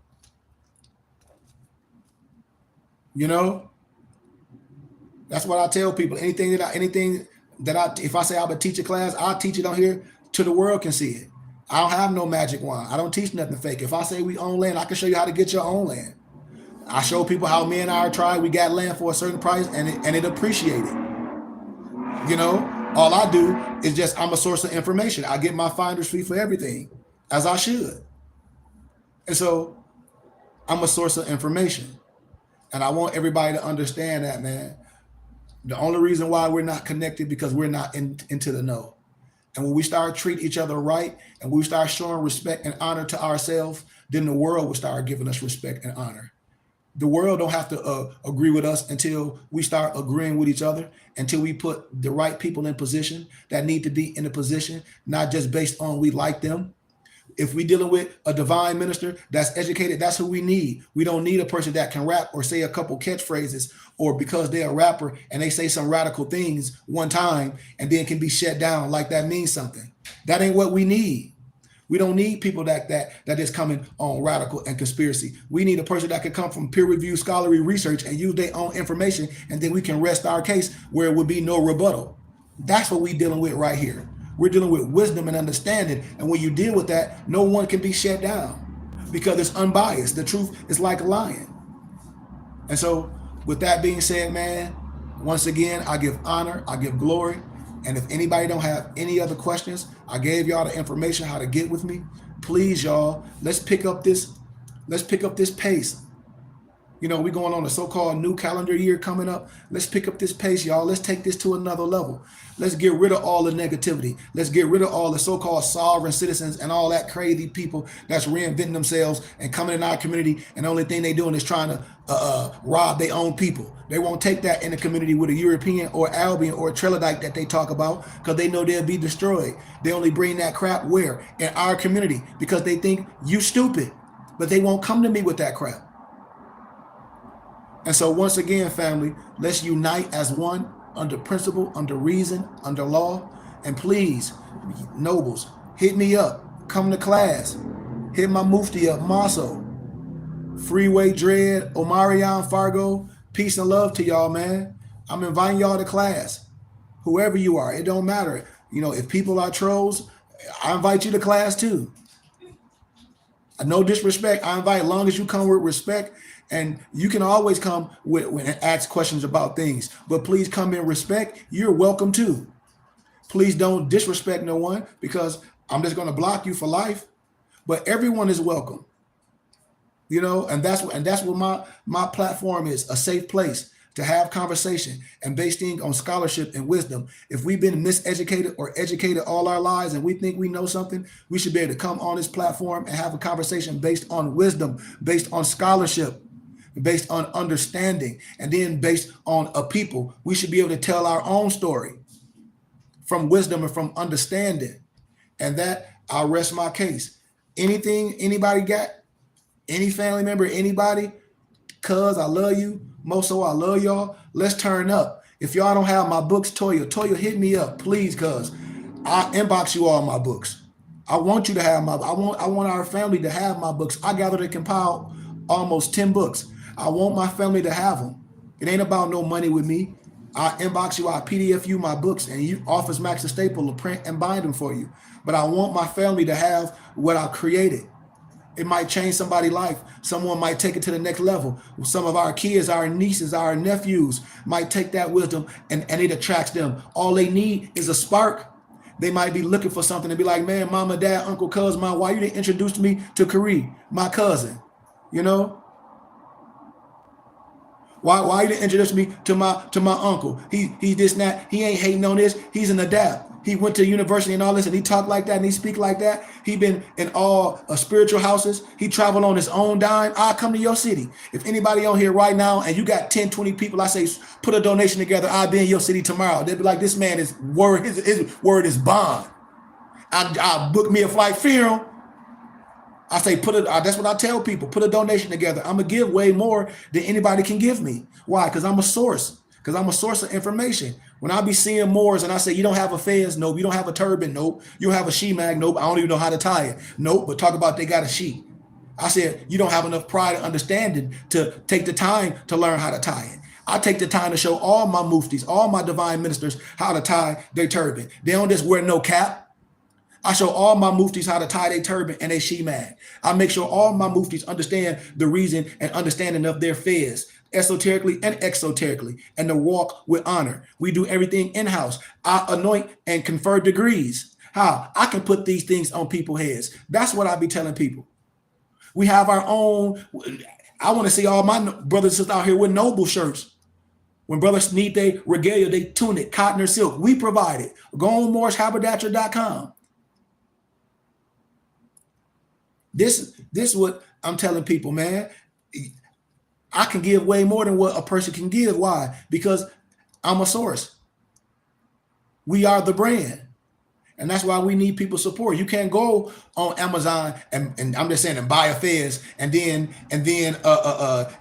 That's what I tell people. Anything that I if I say I would teach a class, I'll teach it on here till the world can see it. I don't have no magic wand. I don't teach nothing fake. If I say we own land, I can show you how to get your own land. I show people how me and our tribe, we got land for a certain price and it appreciated. All I do is just, I'm a source of information. I get my finder's fee for everything, as I should. And so I'm a source of information. And I want everybody to understand that, man. The only reason why we're not connected because we're not into the know. And when we start treating each other right and we start showing respect and honor to ourselves, then the world will start giving us respect and honor. The world don't have to agree with us until we start agreeing with each other, until we put the right people in position that need to be in a position, not just based on we like them. If we dealing with a divine minister that's educated, that's who we need. We don't need a person that can rap or say a couple catchphrases, or because they're a rapper and they say some radical things one time and then can be shut down like that means something. That ain't what we need. We don't need people that is coming on radical and conspiracy. We need a person that can come from peer-reviewed scholarly research and use their own information, and then we can rest our case where it would be no rebuttal. That's what we're dealing with right here. We're dealing with wisdom and understanding, and when you deal with that, no one can be shut down because it's unbiased. The truth is like a lion. And so, with that being said, man, once again, I give honor, I give glory. And if anybody don't have any other questions, I gave y'all the information how to get with me. Please, y'all, let's pick up this pace. We're going on a so-called new calendar year coming up. Let's pick up this pace, y'all. Let's take this to another level. Let's get rid of all the negativity. Let's get rid of all the so-called sovereign citizens and all that crazy people that's reinventing themselves and coming in our community, and the only thing they doing is trying to rob their own people. They won't take that in the community with a European or Albion or a Trelodite that they talk about because they know they'll be destroyed. They only bring that crap where? In our community, because they think you stupid, but they won't come to me with that crap. And so once again, family, let's unite as one under principle, under reason, under law. And please, nobles, hit me up. Come to class. Hit my mufti up, Maso. Freeway Dread, Omarion, Fargo. Peace and love to y'all, man. I'm inviting y'all to class. Whoever you are, it don't matter. If people are trolls, I invite you to class too. No disrespect. I invite, as long as you come with respect. And you can always come and ask questions about things, but please come in respect. You're welcome too. Please don't disrespect no one, because I'm just going to block you for life. But everyone is welcome. And that's what my platform is, a safe place to have conversation and based on scholarship and wisdom. If we've been miseducated or educated all our lives and we think we know something, we should be able to come on this platform and have a conversation based on wisdom, based on scholarship, based on understanding, and then based on a people. We should be able to tell our own story from wisdom and from understanding. And that, I'll rest my case. Anything anybody got? Any family member, anybody? Cuz, I love you. Moso, I love y'all. Let's turn up. If y'all don't have my books, Toya, hit me up, please, cuz. I'll inbox you all my books. I want you to have I want our family to have my books. I gathered and compiled almost 10 books. I want my family to have them. It ain't about no money with me. I inbox you, I PDF you my books, and you Office Max and Staple will print and bind them for you. But I want my family to have what I created. It might change somebody's life. Someone might take it to the next level. Some of our kids, our nieces, our nephews might take that wisdom and it attracts them. All they need is a spark. They might be looking for something and be like, man, mama, dad, uncle, cousin, my why you didn't introduce me to Kari, my cousin? You know? Why you didn't introduce me to my uncle? He this and that. He ain't hating on this. He's an adapt. He went to university and all this, and he talk like that and he speak like that. He been in all spiritual houses. He traveled on his own dime. I'll come to your city. If anybody on here right now and you got 10, 20 people, I say put a donation together. I'll be in your city tomorrow. They'll be like, this man is word. His word is bond. I'll book me a flight funeral. I say that's what I tell people. Put a donation together. I'm going to give way more than anybody can give me. Why? Because I'm a source. Because I'm a source of information. When I be seeing Moors and I say, you don't have a fez? Nope. You don't have a turban? Nope. You don't have a she-mag? Nope. I don't even know how to tie it. Nope. But talk about they got a she. I said, you don't have enough pride and understanding to take the time to learn how to tie it. I take the time to show all my muftis, all my divine ministers how to tie their turban. They don't just wear no cap. I show all my muftis how to tie their turban and their she-mag. I make sure all my muftis understand the reason and understanding of their fez, esoterically and exoterically, and to walk with honor. We do everything in-house. I anoint and confer degrees. How? I can put these things on people's heads. That's what I be telling people. We have our own. I want to see all my brothers and sisters out here with noble shirts. When brothers need their regalia, they tunic, cotton or silk, we provide it. Go on morrishaberdasher.com. This is what I'm telling people, man. I can give way more than what a person can give. Why? Because I'm a source. We are the brand. And that's why we need people's support. You can't go on Amazon and I'm just saying and buy a fez and then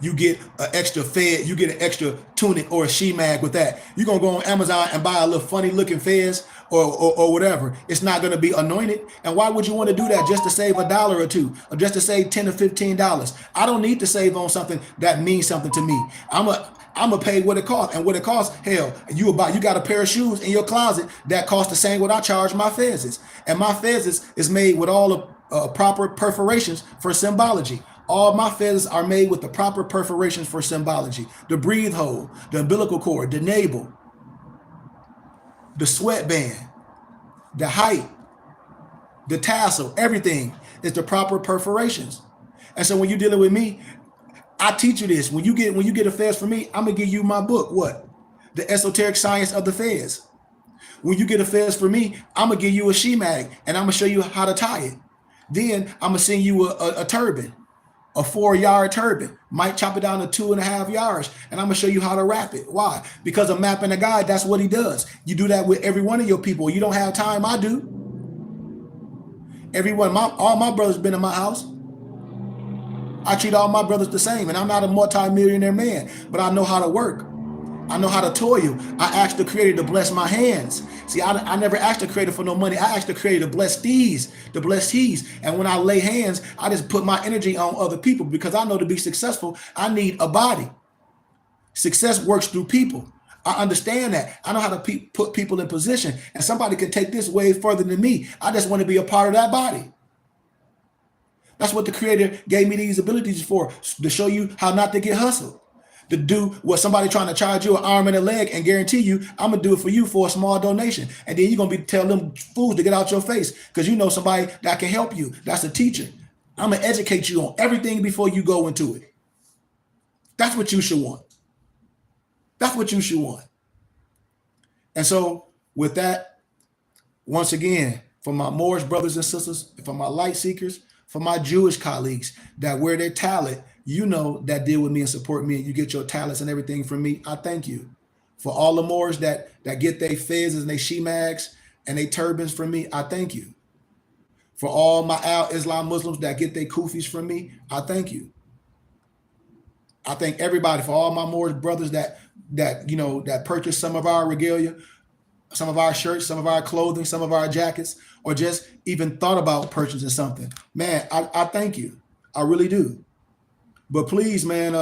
you get an extra fez, you get an extra tunic or a she-mag with that. You're gonna go on Amazon and buy a little funny looking fez or whatever. It's not gonna be anointed. And why would you want to do that just to save $1 or $2 or just to save $10 or $15? I don't need to save on something that means something to me. I'm gonna pay what it costs, and what it costs, hell, you got a pair of shoes in your closet that cost the same what I charge my fezzes, and my fezzes is made with all the proper perforations for symbology. All my fezzes are made with the proper perforations for symbology. The breathe hole, the umbilical cord, the navel, the sweatband, the height, the tassel, everything is the proper perforations. And so when you're dealing with me, I teach you this. When you get a fez from me, I'm gonna give you my book. What? The Esoteric Science of the Fez. When you get a fez from me, I'm gonna give you a she-mag and I'm gonna show you how to tie it. Then I'm gonna send you a turban, a 4-yard turban. Might chop it down to 2.5 yards, and I'm gonna show you how to wrap it. Why? Because a map and a guide, that's what he does. You do that with every one of your people. You don't have time, I do. All my brothers been in my house. I treat all my brothers the same, and I'm not a multi-millionaire man, but I know how to work. I know how to toil. I asked the Creator to bless my hands. See, I never asked the Creator for no money. I asked the Creator to bless these, to bless He's. And when I lay hands, I just put my energy on other people because I know to be successful, I need a body. Success works through people. I understand that. I know how to put people in position, and somebody can take this way further than me. I just want to be a part of that body. That's what the Creator gave me these abilities for, to show you how not to get hustled. To do what somebody trying to charge you an arm and a leg and guarantee you, I'm going to do it for you for a small donation. And then you're going to be telling them fools to get out your face because you know somebody that can help you. That's a teacher. I'm going to educate you on everything before you go into it. That's what you should want. That's what you should want. And so with that, once again, for my Moorish brothers and sisters, for my light seekers, for my Jewish colleagues that wear their talent, that deal with me and support me, and you get your talents and everything from me, I thank you. For all the Moors that get their fezzes and their she-mags and their turbans from me, I thank you. For all my Al-Islam Muslims that get their kufis from me, I thank you. I thank everybody, for all my Moorish brothers that purchase some of our regalia, some of our shirts, some of our clothing, some of our jackets, or just even thought about purchasing something. Man, I thank you. I really do. But please, man,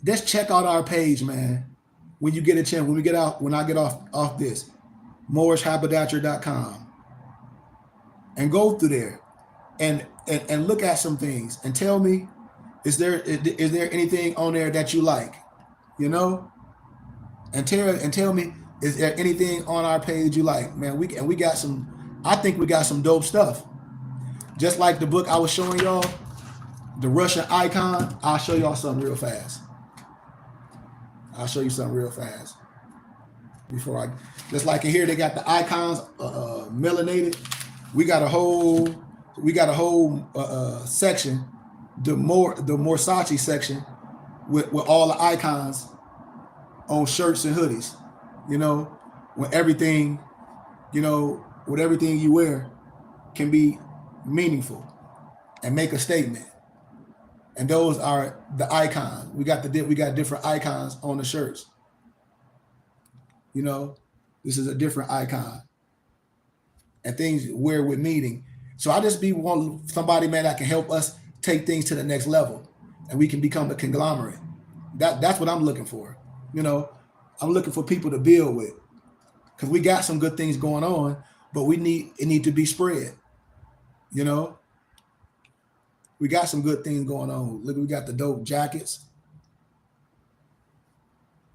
just check out our page, man. When you get a chance, when I get off this, morrishaberdasher.com. And go through there. and look at some things and tell me, is there anything on there that you like, you know, and tell me, is there anything on our page you like, man? We got some. I think we got some dope stuff. Just like the book I was showing y'all, the Russian icon. I'll show y'all something real fast. I'll show you something real fast before I. Just like in here, they got the icons melanated. We got a whole section, the Morsachi section with all the icons on shirts and hoodies. You know, when everything, you know, with everything you wear can be meaningful and make a statement. And those are the icons. We got different icons on the shirts. You know, this is a different icon, and things wear with meaning. So I just be want somebody, man, that can help us take things to the next level, and we can become a conglomerate. That's what I'm looking for. You know, I'm looking for people to build with, because we got some good things going on, but it need to be spread. You know, we got some good things going on. Look, we got the dope jackets.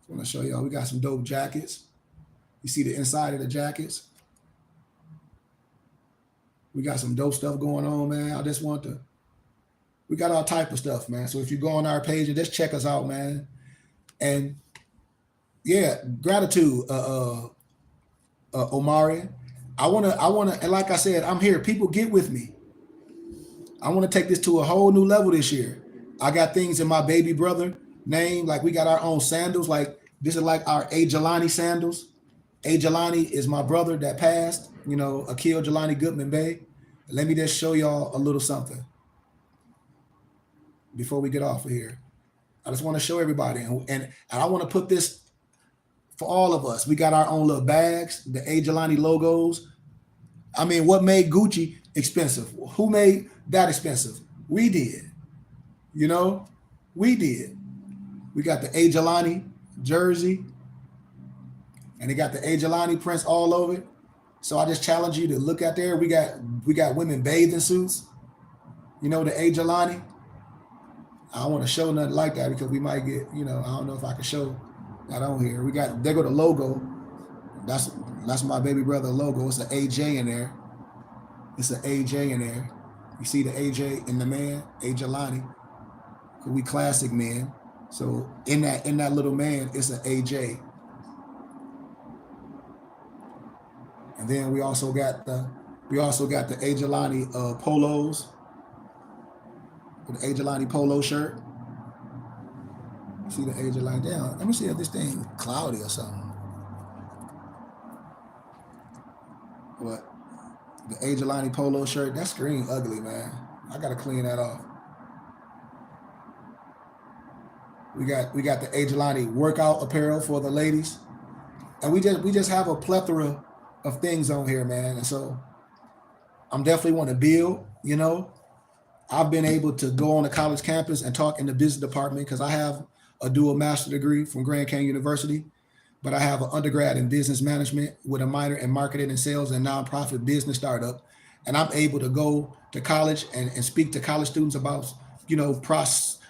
I want to show y'all. We got some dope jackets. You see the inside of the jackets. We got some dope stuff going on, man. I just want to. We got all type of stuff, man. So if you go on our page and just check us out, man. And yeah, gratitude, Omari. I wanna, and like I said, I'm here. People get with me. I want to take this to a whole new level this year. I got things in my baby brother name, like we got our own sandals. Like this is like our A. Jelani sandals. A. Jelani is my brother that passed. You know, Akil Jelani Goodman Bay. Let me just show y'all a little something before we get off of here. I just want to show everybody, and I want to put this for all of us. We got our own little bags, the A. Jelani logos. I mean, what made Gucci expensive? Who made that expensive? We did. You know, we did. We got the A. Jelani jersey, and they got the A. Jelani prints all over it. So I just challenge you to look at there. We got women bathing suits. You know, the A. Jelani. I don't want to show nothing like that because we might get, you know, I don't know if I can show that on here. We got, there go the logo. That's my baby brother logo. It's an AJ in there. It's an AJ in there. You see the AJ in the man, A. Jelani. We classic men. So in that little man, it's an AJ. And then we also got the A. Jelani polos. The A. Jelani polo shirt. See the A. Jelani down. Let me see if this thing is cloudy or something. But the A. Jelani polo shirt, that screen ugly, man. I gotta clean that off. We got the A. Jelani workout apparel for the ladies, and we just have a plethora of things on here, man. And so I'm definitely want to build. You know, I've been able to go on the college campus and talk in the business department because I have a dual master degree from Grand Canyon University, but I have an undergrad in business management with a minor in marketing and sales and nonprofit business startup. And I'm able to go to college and speak to college students about, you know,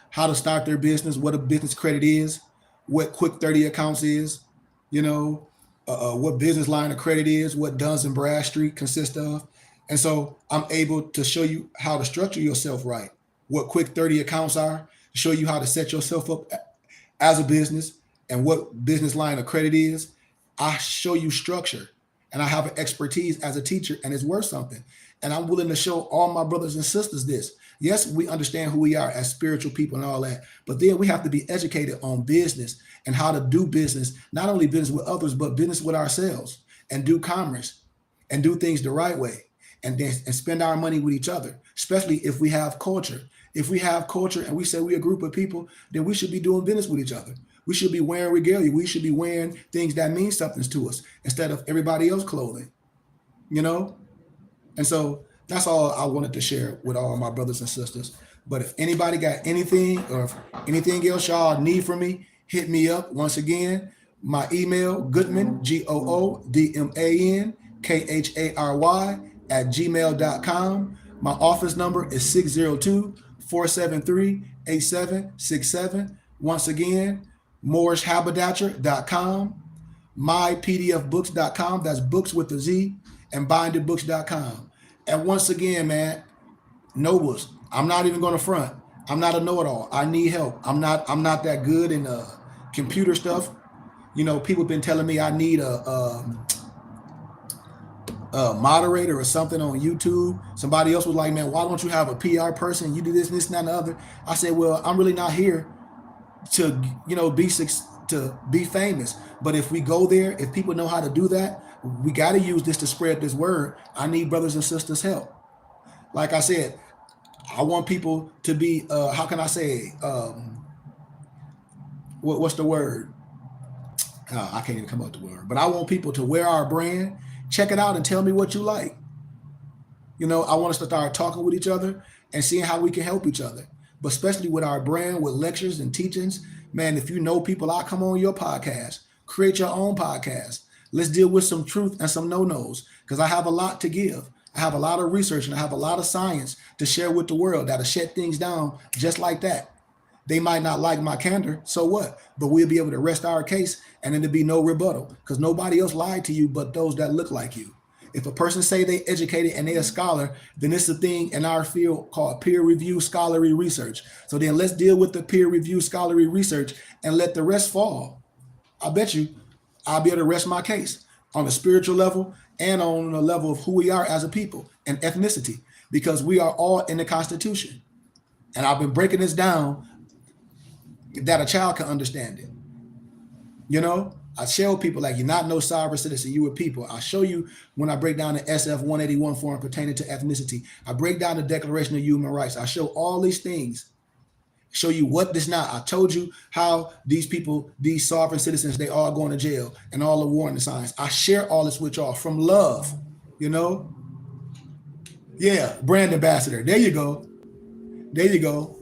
how to start their business, what a business credit is, what Quick 30 accounts is, you know, what business line of credit is, what Duns and Bradstreet consists of. And so I'm able to show you how to structure yourself right, what Quick 30 accounts are, show you how to set yourself up as a business and what business line of credit is. I show you structure, and I have an expertise as a teacher, and it's worth something. And I'm willing to show all my brothers and sisters this. Yes, we understand who we are as spiritual people and all that, but then we have to be educated on business and how to do business, not only business with others, but business with ourselves, and do commerce and do things the right way, and then and spend our money with each other, especially if we have culture. If we have culture and we say we're a group of people, then we should be doing business with each other. We should be wearing regalia. We should be wearing things that mean something to us instead of everybody else clothing, you know? And so that's all I wanted to share with all my brothers and sisters. But if anybody got anything or if anything else y'all need from me, hit me up. Once again, my email, Goodman, GOODMAN, KHARY @gmail.com. My office number is 602 473 8767. Once again, morrishaberdasher.com, mypdfbooks.com, that's books with a Z, and bindedbooks.com. And once again, man, nobles, I'm not even going to front. I'm not a know-it-all. I need help. I'm not that good in computer stuff. You know, people have been telling me I need a moderator or something on YouTube. Somebody else was like, man, why don't you have a PR person? You do this, and that, and the other. I said, well, I'm really not here to, to be famous. But if we go there, if people know how to do that, we got to use this to spread this word. I need brothers and sisters' help. Like I said, I want people to be, how can I say, what's the word? I can't even come up with the word. But I want people to wear our brand, check it out, and tell me what you like. You know, I want us to start talking with each other and seeing how we can help each other. But especially with our brand, with lectures and teachings, man, if you know people, I'll come on your podcast. Create your own podcast. Let's deal with some truth and some no-nos because I have a lot to give. I have a lot of research and I have a lot of science to share with the world that'll shut things down just like that. They might not like my candor, so what? But we'll be able to rest our case and then there'll be no rebuttal because nobody else lied to you but those that look like you. If a person say they educated and they a scholar, then it's a thing in our field called peer review scholarly research. So then let's deal with the peer review scholarly research and let the rest fall. I bet you I'll be able to rest my case on a spiritual level and on the level of who we are as a people and ethnicity because we are all in the Constitution. And I've been breaking this down that a child can understand it. You know, I show people like you're not no sovereign citizen, you were people. I show you when I break down the SF 181 form pertaining to ethnicity. I break down the Declaration of Human Rights. I show all these things. Show you what this not. I told you how these people, these sovereign citizens, they all going to jail and all the warning signs. I share all this with y'all from love, you know? Yeah, brand ambassador. There you go. There you go.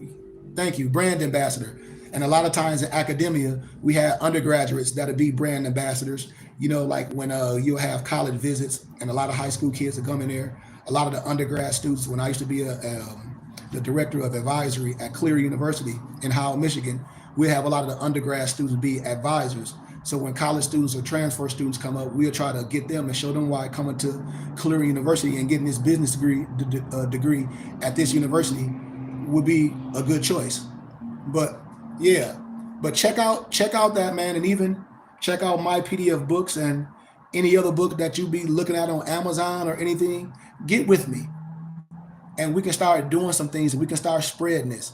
Thank you, brand ambassador. And a lot of times in academia, we have undergraduates that'll be brand ambassadors. You know, like when you'll have college visits, and a lot of high school kids will come in there. A lot of the undergrad students, when I used to be the director of advisory at Cleary University in Howell, Michigan, we have a lot of the undergrad students be advisors. So when college students or transfer students come up, we'll try to get them and show them why coming to Cleary University and getting this business degree at this university would be a good choice. But yeah, but check out that, man, and even check out my PDF books and any other book that you be looking at on Amazon or anything. Get with me, and we can start doing some things, and we can start spreading this.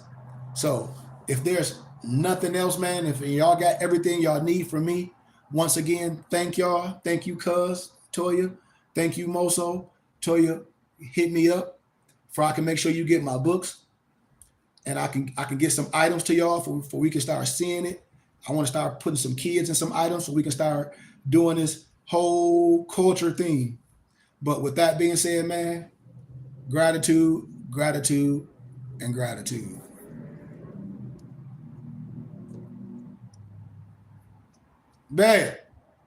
So if there's nothing else, man, if y'all got everything y'all need from me, once again, thank y'all. Thank you, Cuz Toya. Thank you, Moso. Toya, hit me up for I can make sure you get my books and I can get some items to y'all for we can start seeing it. I want to start putting some kids in some items so we can start doing this whole culture thing. But with that being said, man, gratitude, gratitude, and gratitude. Bad.